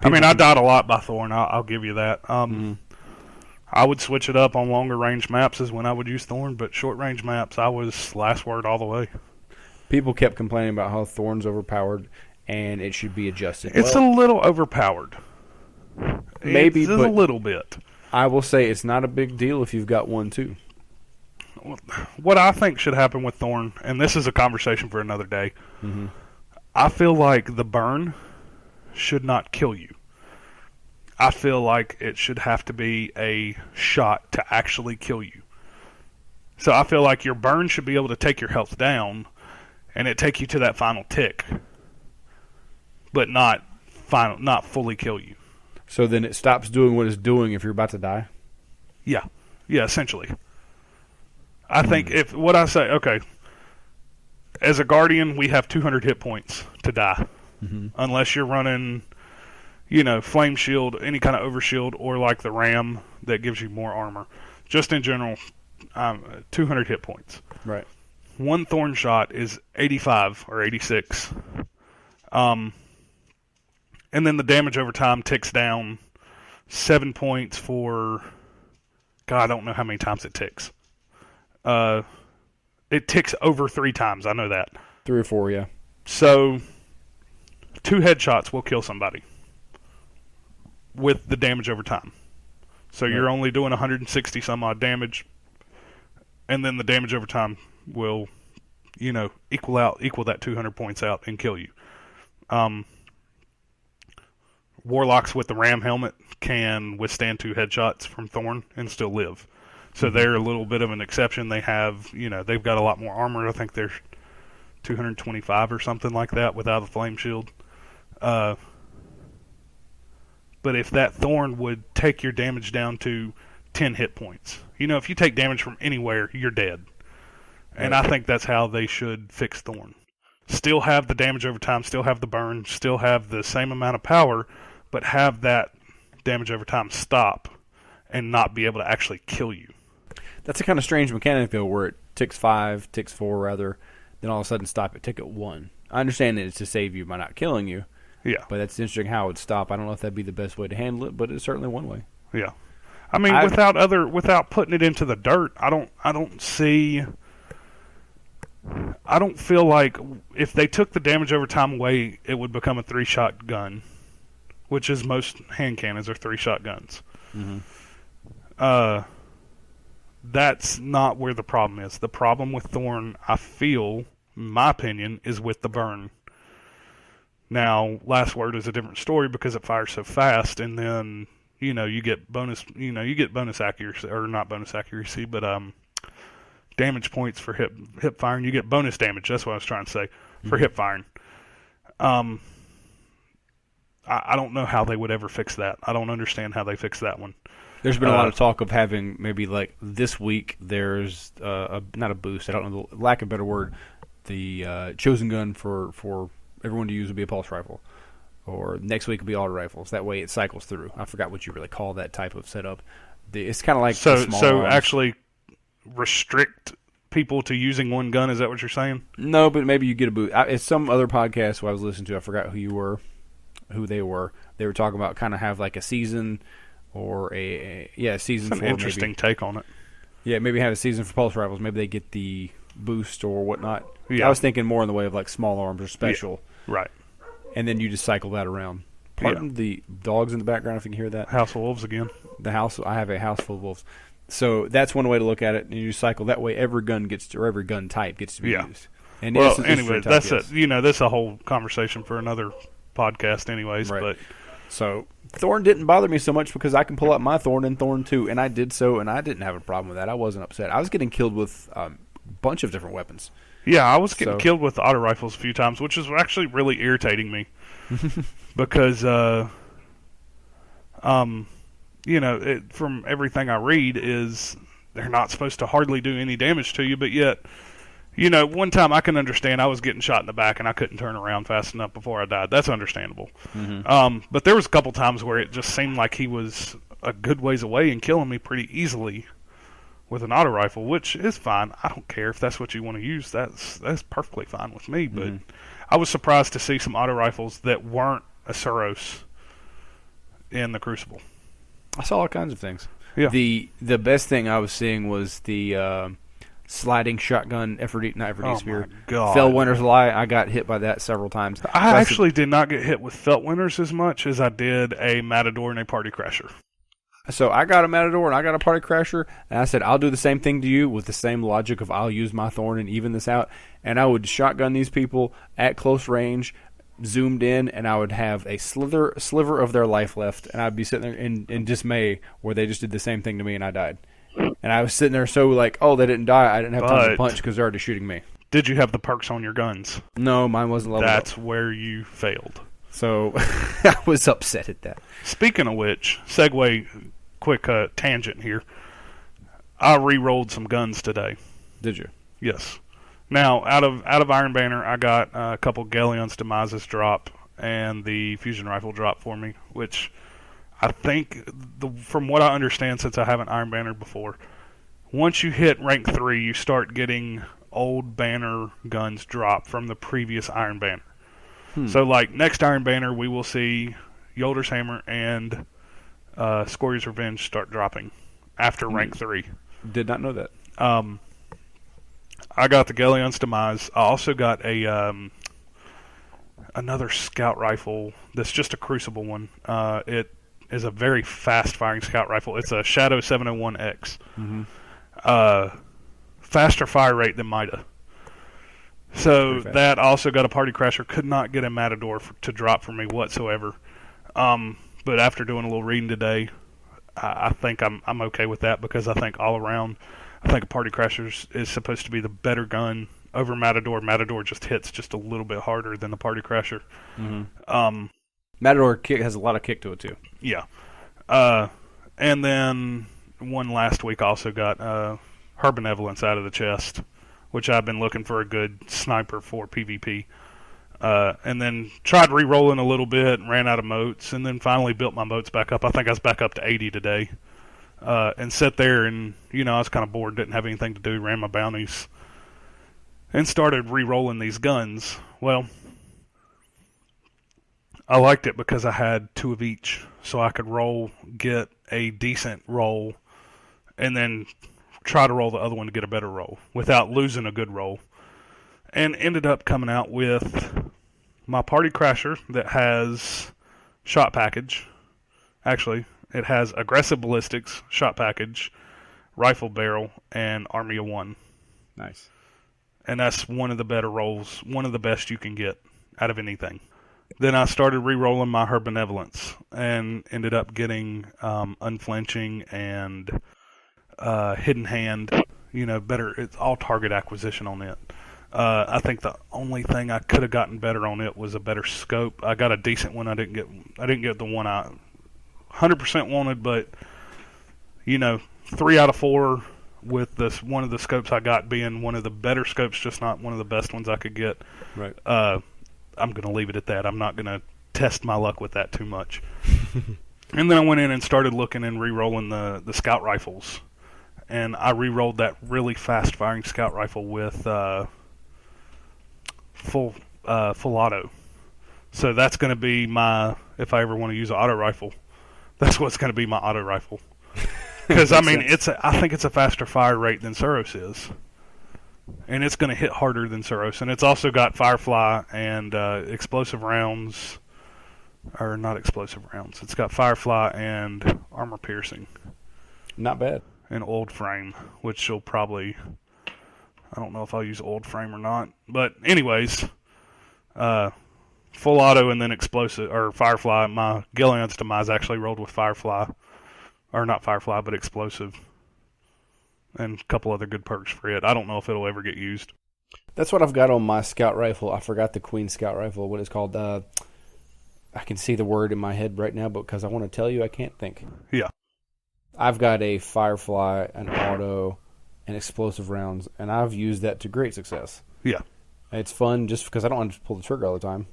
I mean, I died a lot by thorn, I'll give you that. I would switch it up on longer range maps is when I would use thorn, but short range maps, I was last word all the way. People kept complaining about how thorn's overpowered and it should be adjusted. It's a little overpowered. Maybe, it's a little bit. I will say it's not a big deal if you've got one too. What I think should happen with thorn, and this is a conversation for another day, I feel like the burn should not kill you. I feel like it should have to be a shot to actually kill you. So I feel like your burn should be able to take your health down and it take you to that final tick, but not fully kill you. So then it stops doing what it's doing if you're about to die? Yeah, essentially. I think if what I say, okay, as a guardian, we have 200 hit points to die, unless you're running, flame shield, any kind of overshield, or like the ram that gives you more armor. Just in general, 200 hit points. Right. One thorn shot is 85 or 86. And then the damage over time ticks down 7 points for, God, I don't know how many times it ticks. It ticks over 3 times, I know that. 3 or 4, yeah. So, 2 headshots will kill somebody with the damage over time. So you're only doing 160 some odd damage, and then the damage over time will, equal that 200 points out and kill you. Warlocks with the ram helmet can withstand 2 headshots from Thorn and still live. So they're a little bit of an exception. They have, they've got a lot more armor. I think they're 225 or something like that without a flame shield. But if that Thorn would take your damage down to 10 hit points, if you take damage from anywhere, you're dead. And I think that's how they should fix Thorn. Still have the damage over time, still have the burn, still have the same amount of power, but have that damage over time stop and not be able to actually kill you. That's a kind of strange mechanic, though, where it ticks 5, ticks 4, rather, then all of a sudden stop at tick at 1. I understand that it's to save you by not killing you. Yeah. But that's interesting how it would stop. I don't know if that'd be the best way to handle it, but it's certainly one way. Yeah. I mean, without putting it into the dirt, I don't feel like if they took the damage over time away, it would become a 3-shot gun, which is most hand cannons are 3-shot guns. That's not where the problem is. The problem with Thorn, I feel, in my opinion, is with the burn. Now, Last Word is a different story because it fires so fast, and then you get bonus accuracy, or not bonus accuracy, but damage points for hip firing. You get bonus damage. That's what I was trying to say for hip firing. I don't know how they would ever fix that. I don't understand how they fix that one. There's been a lot of talk of having maybe like this week there's not a boost. I don't know the lack of a better word. The chosen gun for everyone to use will be a pulse rifle, or next week will be auto rifles. That way it cycles through. I forgot what you really call that type of setup. It's kind of like so actually restrict people to using one gun. Is that what you're saying? No, but maybe you get a boost. It's some other podcast who I was listening to. I forgot who they were. They were talking about kind of have like a season. Or a season. That's an interesting take on it. Yeah, maybe have a season for pulse rifles. Maybe they get the boost or whatnot. Yeah. I was thinking more in the way of like small arms or special. Yeah. Right. And then you just cycle that around. Pardon the dogs in the background if you can hear that. House of Wolves again. I have a house full of wolves. So that's one way to look at it. And you cycle that way. Every gun every gun type gets to be used. And well, anyway, that's it. That's a whole conversation for another podcast, anyways. Right. But so Thorn didn't bother me so much because I can pull out my Thorn in Thorn 2, and I did so, and I didn't have a problem with that. I wasn't upset. I was getting killed with a bunch of different weapons. Yeah, I was getting killed with auto rifles a few times, which is actually really irritating me because, from everything I read is they're not supposed to hardly do any damage to you, but yet, You know, one time I can understand I was getting shot in the back and I couldn't turn around fast enough before I died. That's understandable. But there was a couple times where it just seemed like he was a good ways away and killing me pretty easily with an auto rifle, which is fine. I don't care if that's what you want to use. That's perfectly fine with me. But I was surprised to see some auto rifles that weren't a Suros in the Crucible. I saw all kinds of things. Yeah. The best thing I was seeing was the sliding shotgun spear. My God. Fellwinter's Lie. I got hit by that several times. I actually did not get hit with Feltwinters as much as I did a Matador and a Party Crasher. So I got a Matador and I got a Party Crasher, and I said, I'll do the same thing to you with the same logic of I'll use my Thorn and even this out. And I would shotgun these people at close range, zoomed in, and I would have a sliver of their life left, and I'd be sitting there in dismay where they just did the same thing to me and I died. And I was sitting there so like, oh, they didn't die. I didn't have time to punch because they're already shooting me. Did you have the perks on your guns? No, mine wasn't leveled up. That's where you failed. So I was upset at that. Speaking of which, quick tangent here. I re-rolled some guns today. Did you? Yes. Now, out of Iron Banner, I got a couple Galleon's Demises drop and the Fusion Rifle drop for me, which I think, from what I understand, since I haven't Iron Bannered before, once you hit rank 3, you start getting old banner guns drop from the previous Iron Banner. So, like, next Iron Banner, we will see Yolder's Hammer and Scourge's Revenge start dropping after rank 3. Did not know that. I got the Galleon's Demise. I also got another scout rifle that's just a Crucible one. It is a very fast-firing scout rifle. It's a Shadow 701X. Faster fire rate than Mida. So that also got a Party Crasher. Could not get a Matador to drop for me whatsoever. But after doing a little reading today, I think I'm okay with that, because I think all around, I think a Party Crasher is supposed to be the better gun over Matador. Matador just hits just a little bit harder than the Party Crasher. Matador has a lot of kick to it too. Yeah. And then one last week also got Her Benevolence out of the chest, which I've been looking for a good sniper for PvP. And then tried re-rolling a little bit, ran out of motes, and then finally built my motes back up. I think I was back up to 80 today. And sat there and, I was kind of bored, didn't have anything to do, ran my bounties, and started re-rolling these guns. Well, I liked it because I had 2 of each, so I could get a decent roll, and then try to roll the other one to get a better roll without losing a good roll. And ended up coming out with my Party Crasher that has shot package. Actually, it has aggressive ballistics, shot package, rifle barrel, and Army of One. Nice. And that's one of the better rolls, one of the best you can get out of anything. Then I started re-rolling my Her Benevolence and ended up getting Unflinching and Hidden Hand. Better. It's all target acquisition on it. I think the only thing I could have gotten better on it was a better scope. I got a decent one. I didn't get the one I 100% wanted, but 3 out of 4 with this one of the scopes I got being one of the better scopes, just not one of the best ones I could get. Right. I'm going to leave it at that. I'm not going to test my luck with that too much. And then I went in and started looking and re-rolling the scout rifles. And I re-rolled that really fast-firing scout rifle with full auto. So that's going to be if I ever want to use an auto rifle, that's what's going to be my auto rifle. Because, I think it's a faster fire rate than Suros is. And it's going to hit harder than Suros. And it's also got Firefly and explosive rounds. Or not explosive rounds. It's got Firefly and armor piercing. Not bad. And old frame, which she'll probably... I don't know if I'll use old frame or not. But anyways, full auto and then explosive, or Firefly. My Galleon's Demise actually rolled with Firefly. Or not Firefly, but explosive. And a couple other good perks for it. I don't know if it'll ever get used. That's what I've got on my scout rifle. I forgot the Queen scout rifle, what it's called. I can see the word in my head right now, but because I want to tell you, I can't think. Yeah. I've got a Firefly, an auto, and explosive rounds, and I've used that to great success. Yeah. It's fun just because I don't want to pull the trigger all the time.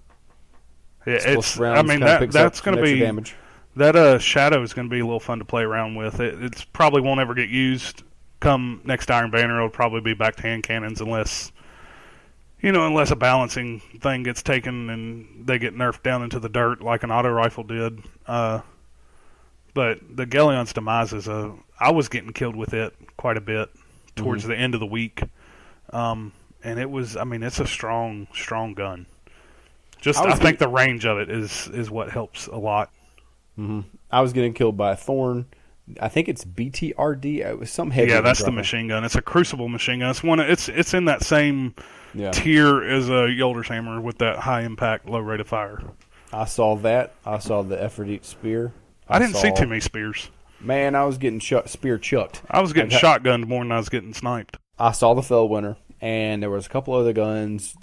Yeah, Explosive rounds that's going to be damage. That Shadow is going to be a little fun to play around with. It's probably won't ever get used. Come next Iron Banner, it'll probably be back to hand cannons unless a balancing thing gets taken and they get nerfed down into the dirt like an auto rifle did. But the Galleon's Demise I was getting killed with it quite a bit towards the end of the week. And it's a strong gun. I think the range of it is what helps a lot. Mm-hmm. I was getting killed by a Thorn. I think it's BTRD. It was some heavy. Yeah, that's the machine gun. It's a Crucible machine gun. It's in that same tier as a Yolder's Hammer with that high impact, low rate of fire. I saw that. I saw the Aphrodite Spear. I didn't see too many spears. Man, I was getting spear chucked. I was getting shotgunned more than I was getting sniped. I saw the Fellwinter, and there was a couple other guns.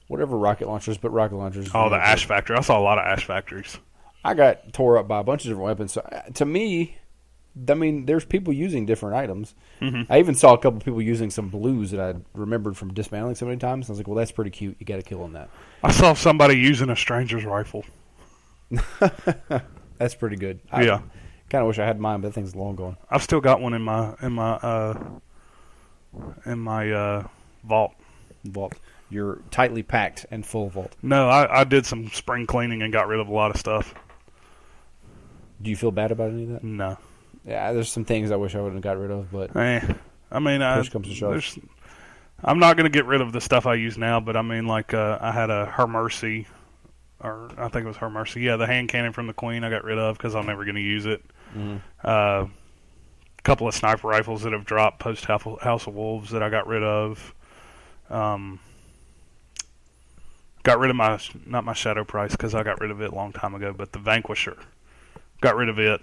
Whatever rocket launchers. Oh, the Ash Factory. I saw a lot of Ash Factories. I got tore up by a bunch of different weapons. So, to me, there's people using different items. Mm-hmm. I even saw a couple people using some blues that I remembered from dismantling so many times. I was like, well, that's pretty cute. You got to kill on that. I saw somebody using a stranger's rifle. That's pretty good. Yeah. Kind of wish I had mine, but that thing's long gone. I've still got one in my vault. You're tightly packed and full vault. No, I did some spring cleaning and got rid of a lot of stuff. Do you feel bad about any of that? No. Yeah, there's some things I wish I wouldn't have got rid of, but push comes to shove. I'm not going to get rid of the stuff I use now, but I had a Her Mercy, or I think it was Her Mercy. Yeah, the hand cannon from the Queen I got rid of because I'm never going to use it. Mm-hmm. A couple of sniper rifles that have dropped post House of Wolves that I got rid of. Got rid of not my Shadow Price because I got rid of it a long time ago, but the Vanquisher. Got rid of it.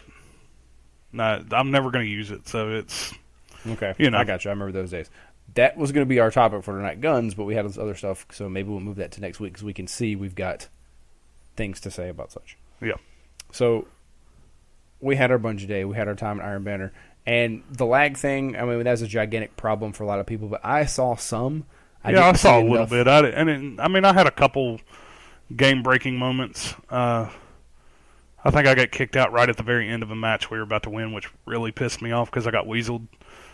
No, I'm never going to use it, so it's... Okay, I got you. I remember those days. That was going to be our topic for tonight, guns, but we had this other stuff, so maybe we'll move that to next week because we can see we've got things to say about such. Yeah. So, we had our Bungie day. We had our time at Iron Banner. And the lag thing, that's a gigantic problem for a lot of people, but I saw some... I saw a little bit. I had a couple game-breaking moments. I think I got kicked out right at the very end of a match we were about to win, which really pissed me off because I got weaseled.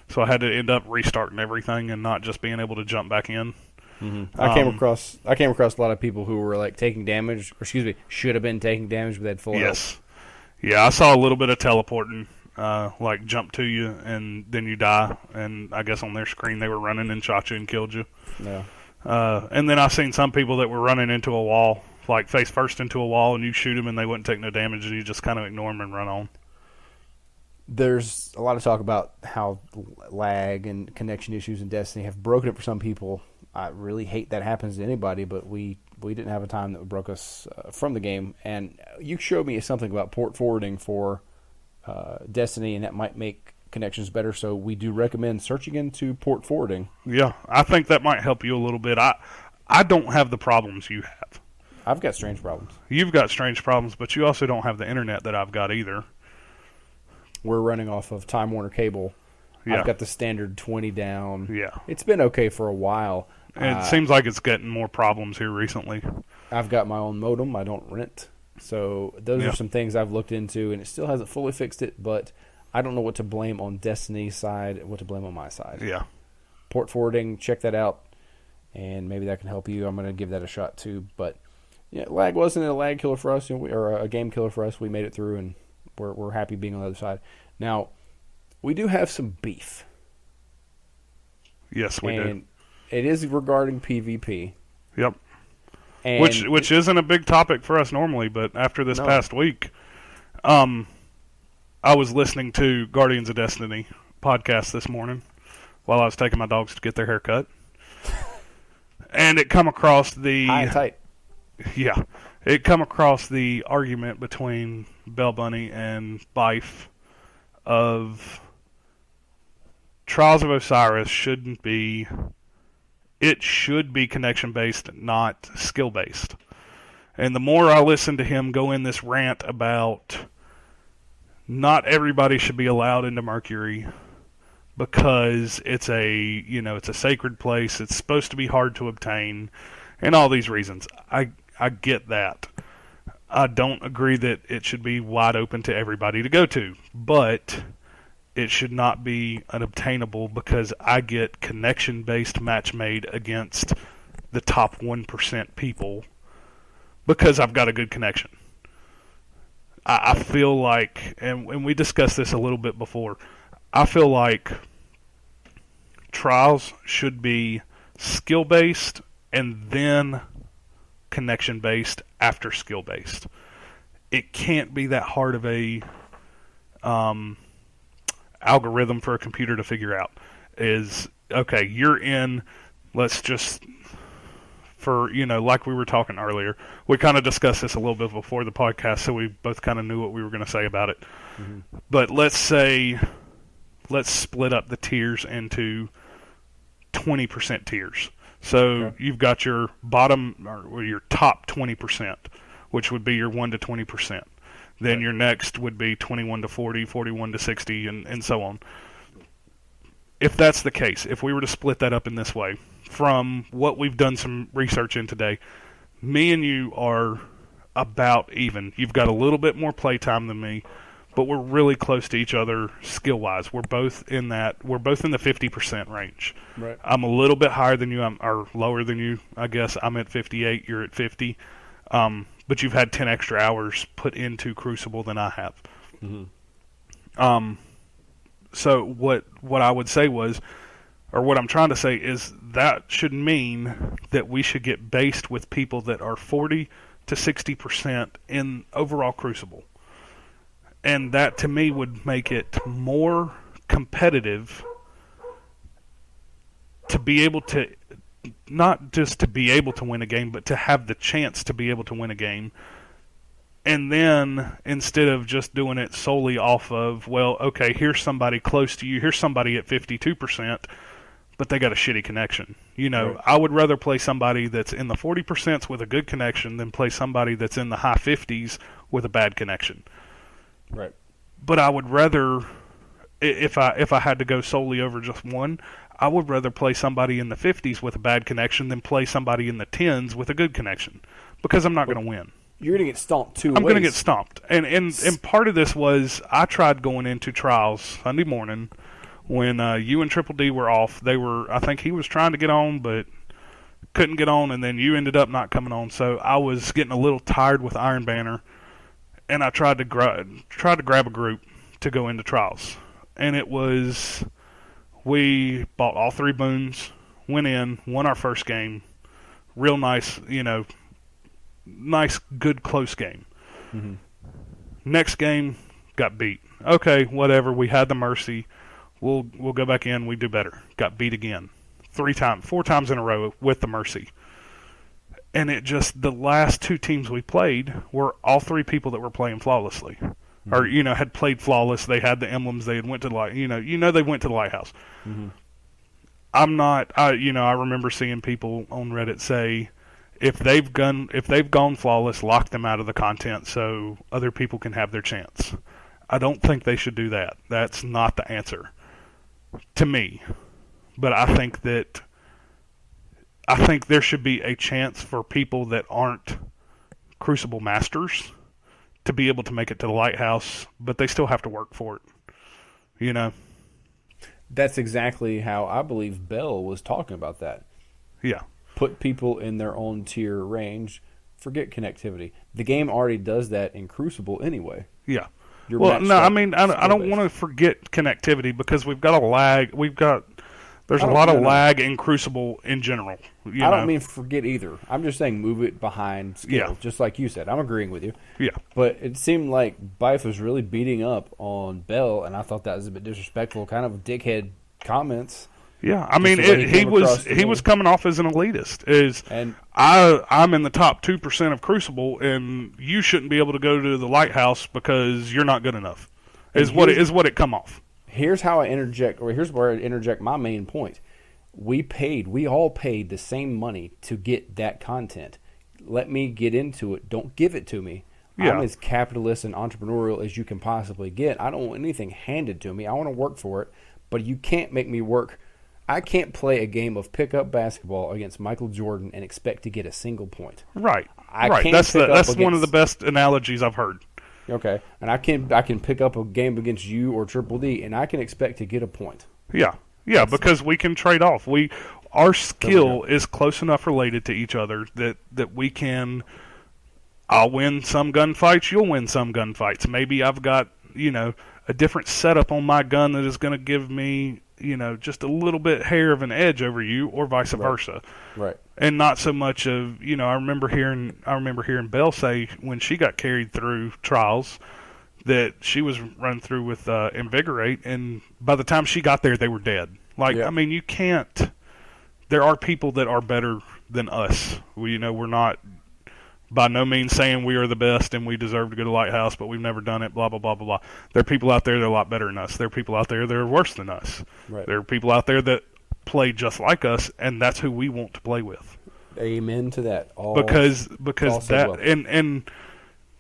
So I had to end up restarting everything and not just being able to jump back in. Mm-hmm. I came across a lot of people who were like taking damage, should have been taking damage, but they had full health. Yeah, I saw a little bit of teleporting, like jump to you and then you die. And I guess on their screen they were running and shot you and killed you. Yeah. And then I've seen some people that were running into a wall, like face first into a wall, and you shoot them and they wouldn't take no damage, and you just kind of ignore them and run on. There's a lot of talk about how lag and connection issues in Destiny have broken it for some people. I really hate that happens to anybody, but we didn't have a time that broke us from the game. And you showed me something about port forwarding for Destiny, and that might make connections better. So we do recommend searching into port forwarding. Yeah, I think that might help you a little bit. I don't have the problems you have. I've got strange problems. You've got strange problems, but you also don't have the internet that I've got either. We're running off of Time Warner cable. Yeah. I've got the standard 20 down. Yeah. It's been okay for a while. It seems like it's getting more problems here recently. I've got my own modem. I don't rent. So those are some things I've looked into, and it still hasn't fully fixed it, but I don't know what to blame on Destiny's side, what to blame on my side. Yeah. Port forwarding, check that out, and maybe that can help you. I'm going to give that a shot too. But yeah, lag wasn't a lag killer for us, or a game killer for us. We made it through, and we're happy being on the other side. Now, we do have some beef. Yes, we do. And it is regarding PvP. Yep. And which isn't a big topic for us normally, but after this past week, I was listening to Guardians of Destiny podcast this morning while I was taking my dogs to get their hair cut. And it come across the... High and tight. Yeah. It come across the argument between Bell Bunny and Bife of Trials of Osiris shouldn't be... It should be connection-based, not skill-based. And the more I listen to him go in this rant about not everybody should be allowed into Mercury, because it's a sacred place. It's supposed to be hard to obtain, and all these reasons. I get that. I don't agree that it should be wide open to everybody to go to, but it should not be unobtainable because I get connection-based match made against the top 1% people because I've got a good connection. I feel like, and we discussed this a little bit before, I feel like trials should be skill-based and then connection-based after skill-based. It can't be that hard of a algorithm for a computer to figure out. Is, okay, you're in, let's just, for, like we were talking earlier, we kind of discussed this a little bit before the podcast, so we both kind of knew what we were going to say about it. Mm-hmm. But let's split up the tiers into 20% tiers. So you've got your bottom, or your top 20%, which would be your 1 to 20%. Then your next would be 21 to 40, 41 to 60, and so on. If that's the case, if we were to split that up in this way, from what we've done some research in today, me and you are about even. You've got a little bit more playtime than me, but we're really close to each other skill-wise. We're both in the 50% range. Right. I'm a little bit higher than you, or lower than you, I guess. I'm at 58, you're at 50. But you've had 10 extra hours put into Crucible than I have. Mm-hmm. So what I would say was, or what I'm trying to say is that should mean that we should get based with people that are 40 to 60% in overall Crucible. And that, to me, would make it more competitive to be able to, not just to be able to win a game, but to have the chance to be able to win a game. And then, instead of just doing it solely off of, well, okay, here's somebody close to you, here's somebody at 52%, but they got a shitty connection. Right. I would rather play somebody that's in the 40% with a good connection than play somebody that's in the high 50s with a bad connection. Right. But I would rather, if I had to go solely over just one, I would rather play somebody in the 50s with a bad connection than play somebody in the 10s with a good connection, because I'm not going to win. You're going to get stomped two ways. I'm going to get stomped. And part of this was I tried going into trials Sunday morning when you and Triple D were off. I think he was trying to get on, but couldn't get on, and then you ended up not coming on. So I was getting a little tired with Iron Banner, and I tried to grab a group to go into trials. And it was, we bought all 3 boons, went in, won our first game. Real nice, nice, good, close game. Mm-hmm. Next game, got beat. Okay, whatever. We had the mercy. We'll go back in. We do better. Got beat again. 4 times in a row with the mercy. And it just, the last 2 teams we played were all 3 people that were playing flawlessly. Mm-hmm. Or, had played flawless. They had the emblems. They had went to the they went to the lighthouse. Mm-hmm. I remember seeing people on Reddit say, if they've gone flawless, lock them out of the content so other people can have their chance. I don't think they should do that. That's not the answer to me. But I think there should be a chance for people that aren't Crucible masters to be able to make it to the lighthouse, but they still have to work for it. That's exactly how I believe Bell was talking about that. Yeah. Put people in their own tier range, forget connectivity. The game already does that in Crucible anyway. Yeah. I don't want to forget connectivity because we've got a lag. There's a lot of lag in Crucible in general. I don't mean forget either. I'm just saying move it behind skill, just like you said. I'm agreeing with you. Yeah. But it seemed like Bife was really beating up on Bell, and I thought that was a bit disrespectful, kind of dickhead comments. Yeah, I mean, he was coming off as an elitist. I'm in the top 2% of Crucible, and you shouldn't be able to go to the lighthouse because you're not good enough. Is what it come off. Here's how I interject, or here's where I interject my main point. We all paid the same money to get that content. Let me get into it. Don't give it to me. Yeah. I'm as capitalist and entrepreneurial as you can possibly get. I don't want anything handed to me. I want to work for it. but you can't make me work. I can't play a game of pickup basketball against Michael Jordan and expect to get a single point. Right. I can't That's one of the best analogies I've heard. Okay, and I can pick up a game against you or Triple D, and I can expect to get a point. Yeah, because we can trade off. Our skill is close enough related to each other that we can. I'll win some gunfights. You'll win some gunfights. Maybe I've got a different setup on my gun that is going to give me just a little bit hair of an edge over you, or vice versa. Right. And not so much of I remember hearing Belle say when she got carried through trials that she was run through with Invigorate, and by the time she got there, they were dead. I mean, you can't. There are people that are better than us. We're not by no means saying we are the best and we deserve to go to Lighthouse, but we've never done it, blah, blah, blah, blah, blah. There are people out there that are a lot better than us. There are people out there that are worse than us. Right. There are people out there that play just like us, and that's who we want to play with. Amen to that. Because that, well. and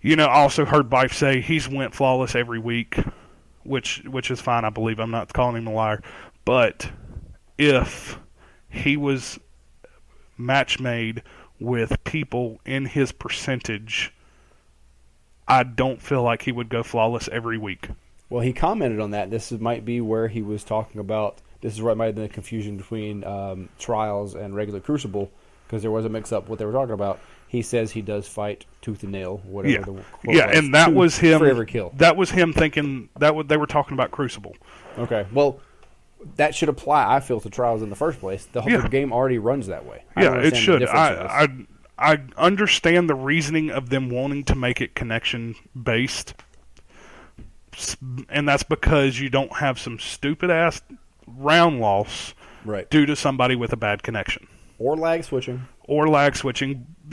I also heard Bife say he's went flawless every week, which is fine, I believe. I'm not calling him a liar. But if he was match made with people in his percentage, I don't feel like he would go flawless every week. Well, he commented on that. This might be where he was talking about, this is where it might have been a confusion between Trials and regular Crucible, because there was a mix-up what they were talking about. He says he does fight tooth and nail, whatever the quote was. And that was him. For every kill. That was him thinking they were talking about Crucible. Okay, well, that should apply, I feel, to Trials in the first place. The whole game already runs that way. It should. I understand the reasoning of them wanting to make it connection-based, and that's because you don't have some stupid-ass round loss due to somebody with a bad connection. Or lag switching.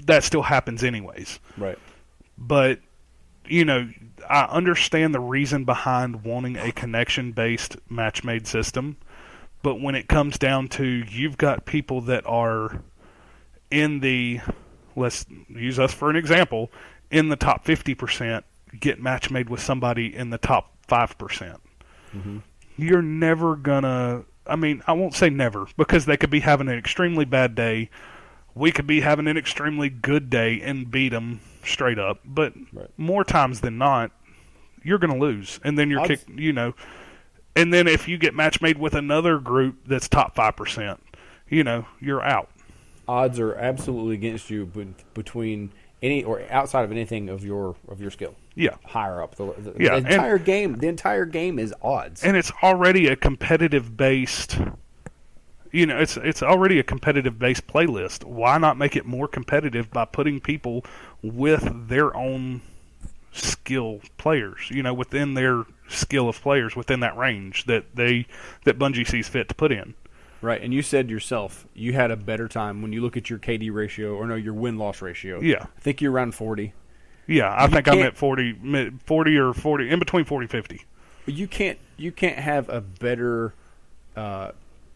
That still happens anyways. Right. But, I understand the reason behind wanting a connection-based match-made system, but when it comes down to you've got people that are in the, let's use us for an example, in the top 50% get match-made with somebody in the top 5%. Mm-hmm. You're never gonna, I won't say never, because they could be having an extremely bad day. We could be having an extremely good day and beat them straight up, but more times than not, you're going to lose, and then you're kicked. And then if you get match made with another group that's top 5%, you're out. Odds are absolutely against you between any or outside of anything of your skill. Yeah, higher up the entire game. The entire game is odds, and it's already a competitive based. It's already a competitive-based playlist. Why not make it more competitive by putting people with their own skill players, within their skill of players, within that range that Bungie sees fit to put in. Right, and you said yourself you had a better time when you look at your KD ratio, or no, your win-loss ratio. Yeah. I think you're around 40. Yeah, I think I'm at 40 or 40, in between 40 and 50. You can't have a better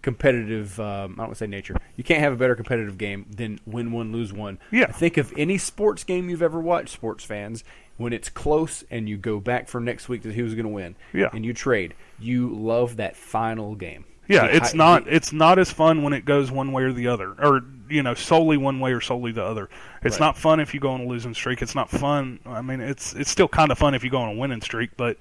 competitive, I don't want to say nature. You can't have a better competitive game than win one, lose one. Yeah. I think of any sports game you've ever watched, sports fans, when it's close and you go back for next week to who's going to win, and you trade, you love that final game. Yeah, it's not as fun when it goes one way or the other, or solely one way or solely the other. It's not fun if you go on a losing streak. It's not fun. It's still kind of fun if you go on a winning streak, but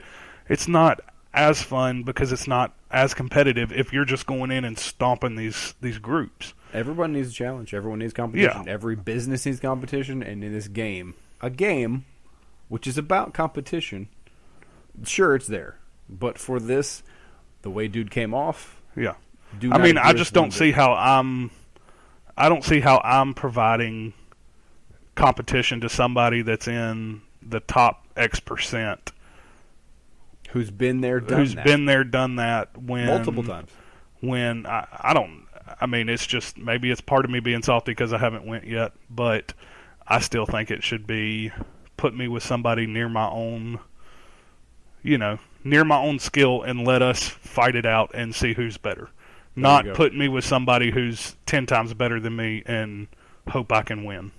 it's not as fun because it's not as competitive if you're just going in and stomping these groups. Everyone needs a challenge. Everyone needs competition. Yeah. Every business needs competition, and in this game, a game which is about competition, sure, it's there. But for this, the way dude came off, I just don't see how I don't see how I'm providing competition to somebody that's in the top X%. Who's been there, done that when multiple times. When I don't, it's just maybe it's part of me being salty because I haven't went yet, but I still think it should be put me with somebody near my own, near my own skill and let us fight it out and see who's better. Not put me with somebody who's 10 times better than me and hope I can win.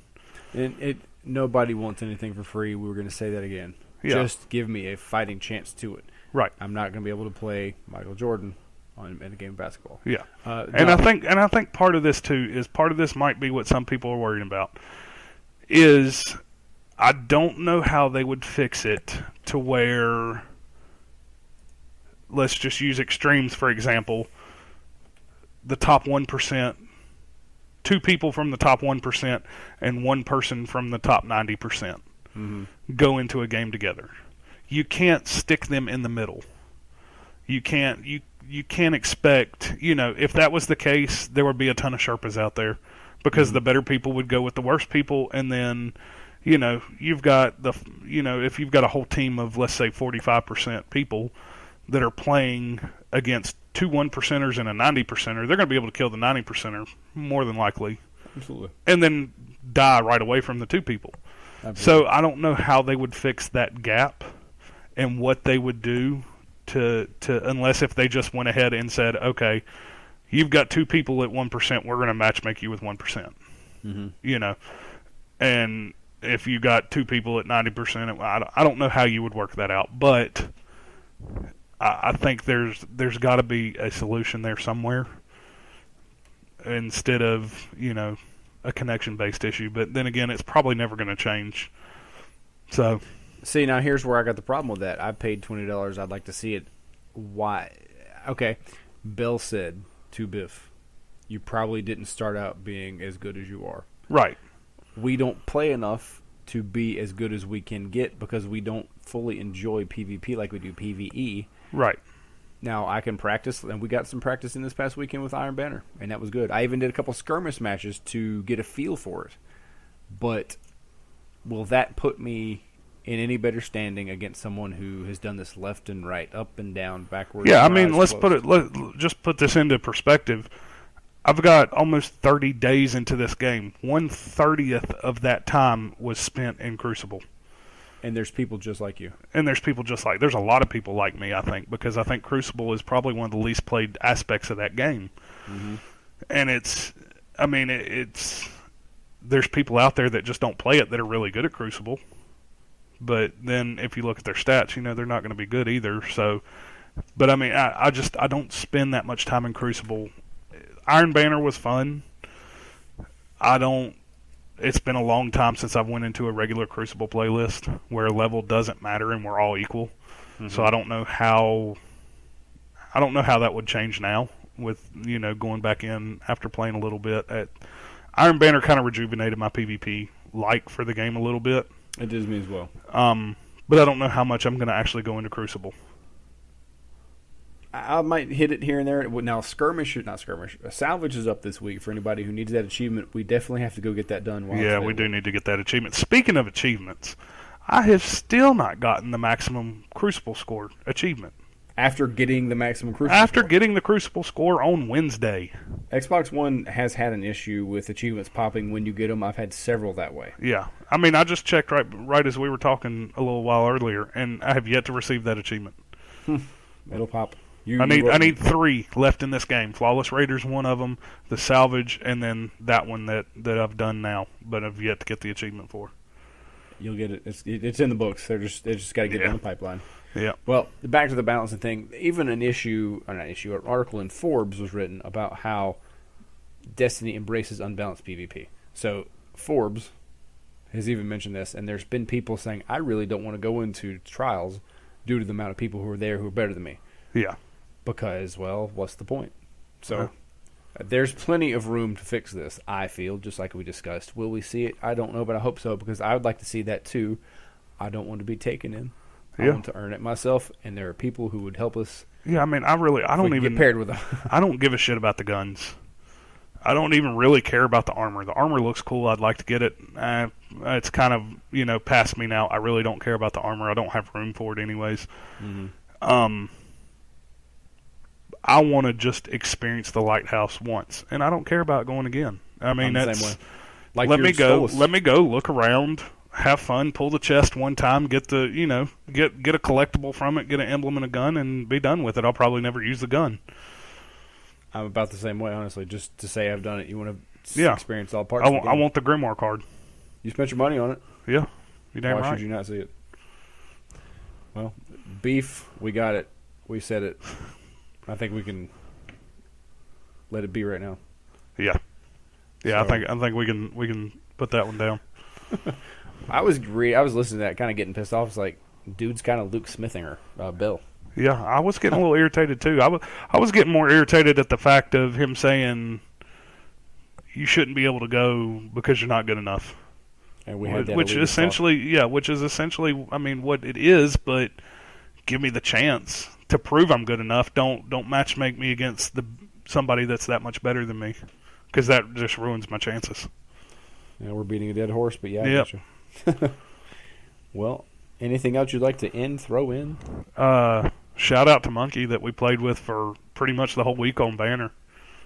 And nobody wants anything for free. We were going to say that again. Yeah. Just give me a fighting chance to it. Right. I'm not going to be able to play Michael Jordan in a game of basketball. Yeah, and I think part of this too is part of this might be what some people are worried about. Is I don't know how they would fix it to where, let's just use extremes for example. The top 1%, 2 people from the top 1% and 1 person from the top 90% go into a game together. You can't stick them in the middle. You can't expect, if that was the case, there would be a ton of Sherpas out there because the better people would go with the worst people, and then you've got if you've got a whole team of, let's say, 45% people that are playing against 2 1%ers and a 90%er, they're going to be able to kill the 90%er more than likely. Absolutely. And then die right away from the 2 people. Absolutely. So I don't know how they would fix that gap and what they would do to unless if they just went ahead and said, okay, you've got 2 people at 1%, we're going to match make you with 1%. And if you got 2 people at 90%, I don't know how you would work that out, but I think there's got to be a solution there somewhere instead of, a connection-based issue. But then again, it's probably never going to change. So, see, now here's where I got the problem with that. I paid $20. I'd like to see it. Why? Okay, Bill said to Biff, you probably didn't start out being as good as you are. Right. We don't play enough to be as good as we can get because we don't fully enjoy PvP like we do PvE. Right. Now, I can practice, and we got some practice in this past weekend with Iron Banner, and that was good. I even did a couple skirmish matches to get a feel for it. But will that put me in any better standing against someone who has done this left and right, up and down, backwards? Yeah, I mean, let's just put this into perspective. I've got almost 30 days into this game. 1/30th of that time was spent in Crucible. And there's people just like you. There's a lot of people like me, I think, because I think Crucible is probably one of the least played aspects of that game. And there's people out there that just don't play it that are really good at Crucible. But then if you look at their stats, they're not going to be good either. So, but I mean, I don't spend that much time in Crucible. Iron Banner was fun. It's been a long time since I've went into a regular Crucible playlist where level doesn't matter and we're all equal. So I don't know how that would change now with, going back in after playing a little bit. Iron Banner kind of rejuvenated my PvP for the game a little bit. It does me as well. But I don't know how much I'm going to actually go into Crucible. I might hit it here and there. Now, Salvage is up this week for anybody who needs that achievement. We definitely have to go get that done. Yeah, we do need to get that achievement. Speaking of achievements, I have still not gotten the maximum Crucible score achievement. After getting the maximum Crucible score? Getting the Crucible score on Wednesday. Xbox One has had an issue with achievements popping when you get them. I've had several that way. Yeah. I mean, I just checked right as we were talking a little while earlier, and I have yet to receive that achievement. It'll pop. I need 3 left in this game. Flawless Raiders, one of them, the Salvage, and then that one that I've done now, but I've yet to get the achievement for. You'll get it. It's in the books. They just got to get down the pipeline. Yeah. Well, back to the balancing thing. Even an article in Forbes was written about how Destiny embraces unbalanced PvP. So Forbes has even mentioned this, and there's been people saying, I really don't want to go into trials due to the amount of people who are there who are better than me. Yeah. Because, well, what's the point? So there's plenty of room to fix this, I feel, just like we discussed. Will we see it? I don't know, but I hope so, because I would like to see that too. I don't want to be taken in. I want to earn it myself, and there are people who would help us. Yeah, I mean, I don't even get paired with them. I don't give a shit about the guns. I don't even really care about the armor. The armor looks cool. I'd like to get it. It's kind of, past me now. I really don't care about the armor. I don't have room for it anyways. I want to just experience the lighthouse once, and I don't care about going again. I mean, I'm the same way. Like let me go, look around, have fun, pull the chest one time, get the get a collectible from it, get an emblem and a gun, and be done with it. I'll probably never use the gun. I'm about the same way, honestly. Just to say I've done it, you want to experience all parts. I want the Grimoire card. You spent your money on it. Yeah, you damn right. Why should you not see it? Well, beef, we got it. We said it. I think we can let it be right now. Yeah. Yeah, So- I think we can put that one down. I was listening to that, kind of getting pissed off. It's like, dude's kind of Luke Smithing her, Bill. Yeah, I was getting a little irritated too. I was getting more irritated at the fact of him saying you shouldn't be able to go because you're not good enough. And we had that Which elitist essentially, I mean, what it is. But give me the chance to prove I'm good enough. Don't match make me against somebody that's that much better than me, because that just ruins my chances. talk. Yeah, we're beating a dead horse, but yeah, I Yep. gotcha. Well, anything else you'd like to throw in? Shout out to Monkey that we played with for pretty much the whole week on Banner.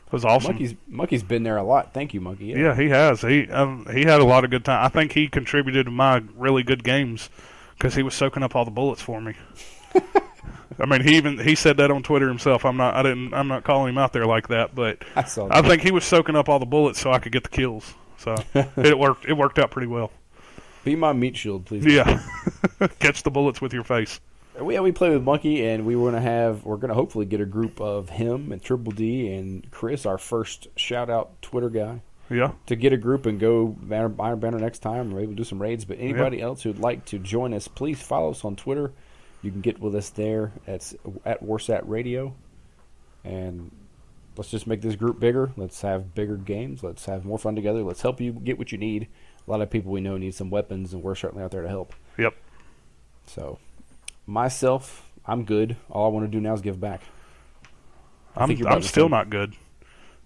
It was awesome. Monkey's been there a lot. Thank you, Monkey. Yeah, he has. He had a lot of good time. I think he contributed to my really good games because he was soaking up all the bullets for me. I mean, he said that on Twitter himself. I'm not calling him out there like that, but I saw that. I think he was soaking up all the bullets so I could get the kills. So it worked out pretty well. Be my meat shield, please. Yeah, catch the bullets with your face. We played with Monkey, and we're gonna hopefully get a group of him and Triple D and Chris, our first shout out Twitter guy, Yeah, to get a group and go banner next time, or maybe do some raids. But anybody else who'd like to join us, please follow us on Twitter. You can get with us there. It's at Warsat Radio, and let's just make this group bigger. Let's have bigger games. Let's have more fun together. Let's help you get what you need. A lot of people we know need some weapons, and we're certainly out there to help. yep. So, myself, I'm good. All I want to do now is give back. I'm still not good.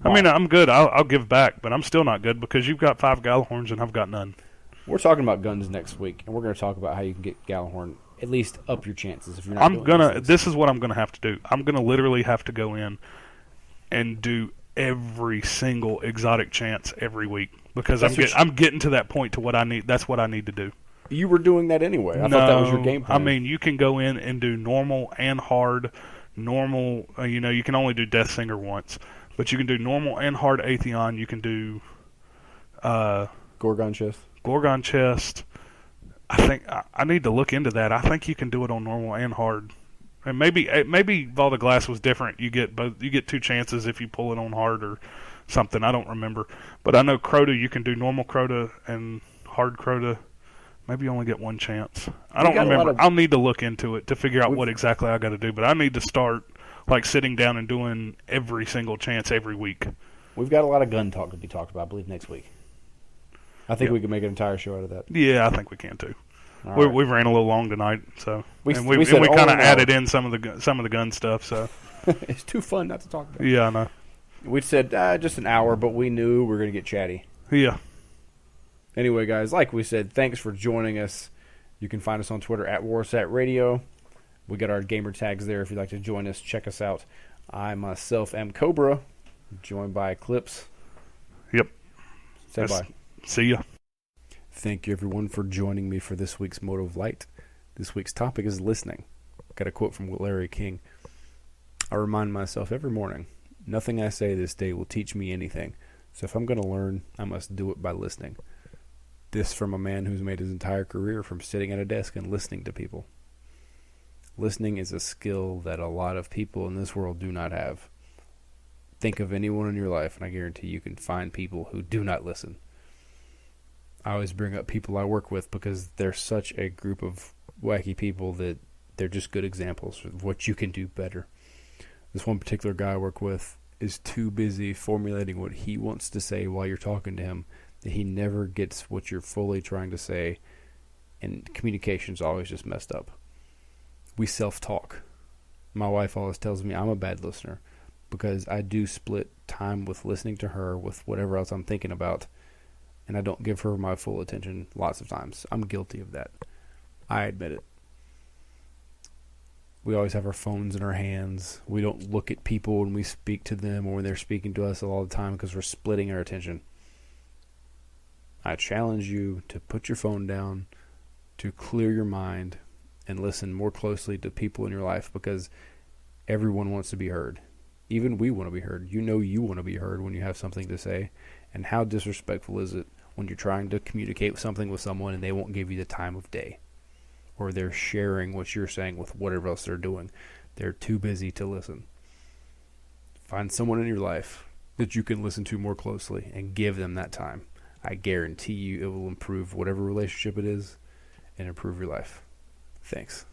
Why? I mean, I'm good. I'll give back, but I'm still not good because you've got 5 Gallahorns and I've got none. We're talking about guns next week, and we're going to talk about how you can get Gallahorn, at least up your chances if you're not. This is what I'm gonna have to do. I'm gonna literally have to go in and do every single exotic chance every week because I'm getting to that point to what I need. That's what I need to do. You were doing that anyway. I thought that was your game plan. I mean, you can go in and do normal and hard. Normal, you can only do Death Singer once, but you can do normal and hard Atheon. You can do Gorgon chest. Gorgon chest. I think I need to look into that. I think you can do it on normal and hard. And maybe Vault of Glass was different. You get 2 chances if you pull it on hard or something. I don't remember. But I know Crota, you can do normal Crota and hard Crota. Maybe you only get 1 chance. I don't remember. I'll need to look into it to figure out what exactly I got to do. But I need to start sitting down and doing every single chance every week. We've got a lot of gun talk to be talked about, I believe, next week. I think we can make an entire show out of that. Yeah, I think we can too. All right. We ran a little long tonight, so we kind of only added in some of the gun stuff. So it's too fun not to talk about. yeah, I know. We said just an hour, but we knew we were going to get chatty. Yeah. Anyway, guys, like we said, thanks for joining us. You can find us on Twitter at Warsat Radio. We got our gamer tags there. If you'd like to join us, check us out. I myself am COBRA, joined by Eclipse. Yep. Say bye. See ya. Thank you, everyone, for joining me for this week's Mode of Light. This week's topic is listening. Got a quote from Larry King. I remind myself every morning, nothing I say this day will teach me anything. So if I'm going to learn, I must do it by listening. This from a man who's made his entire career from sitting at a desk and listening to people. Listening is a skill that a lot of people in this world do not have. Think of anyone in your life, and I guarantee you can find people who do not listen. I always bring up people I work with because they're such a group of wacky people that they're just good examples of what you can do better. This one particular guy I work with is too busy formulating what he wants to say while you're talking to him that he never gets what you're fully trying to say, and communication's always just messed up. We self-talk. My wife always tells me I'm a bad listener because I do split time with listening to her with whatever else I'm thinking about, and I don't give her my full attention lots of times. I'm guilty of that. I admit it. We always have our phones in our hands. We don't look at people when we speak to them or when they're speaking to us all the time because we're splitting our attention. I challenge you to put your phone down, to clear your mind, and listen more closely to people in your life because everyone wants to be heard. Even we want to be heard. You know you want to be heard when you have something to say. And how disrespectful is it when you're trying to communicate something with someone and they won't give you the time of day? Or they're sharing what you're saying with whatever else they're doing. They're too busy to listen. Find someone in your life that you can listen to more closely and give them that time. I guarantee you it will improve whatever relationship it is and improve your life. Thanks.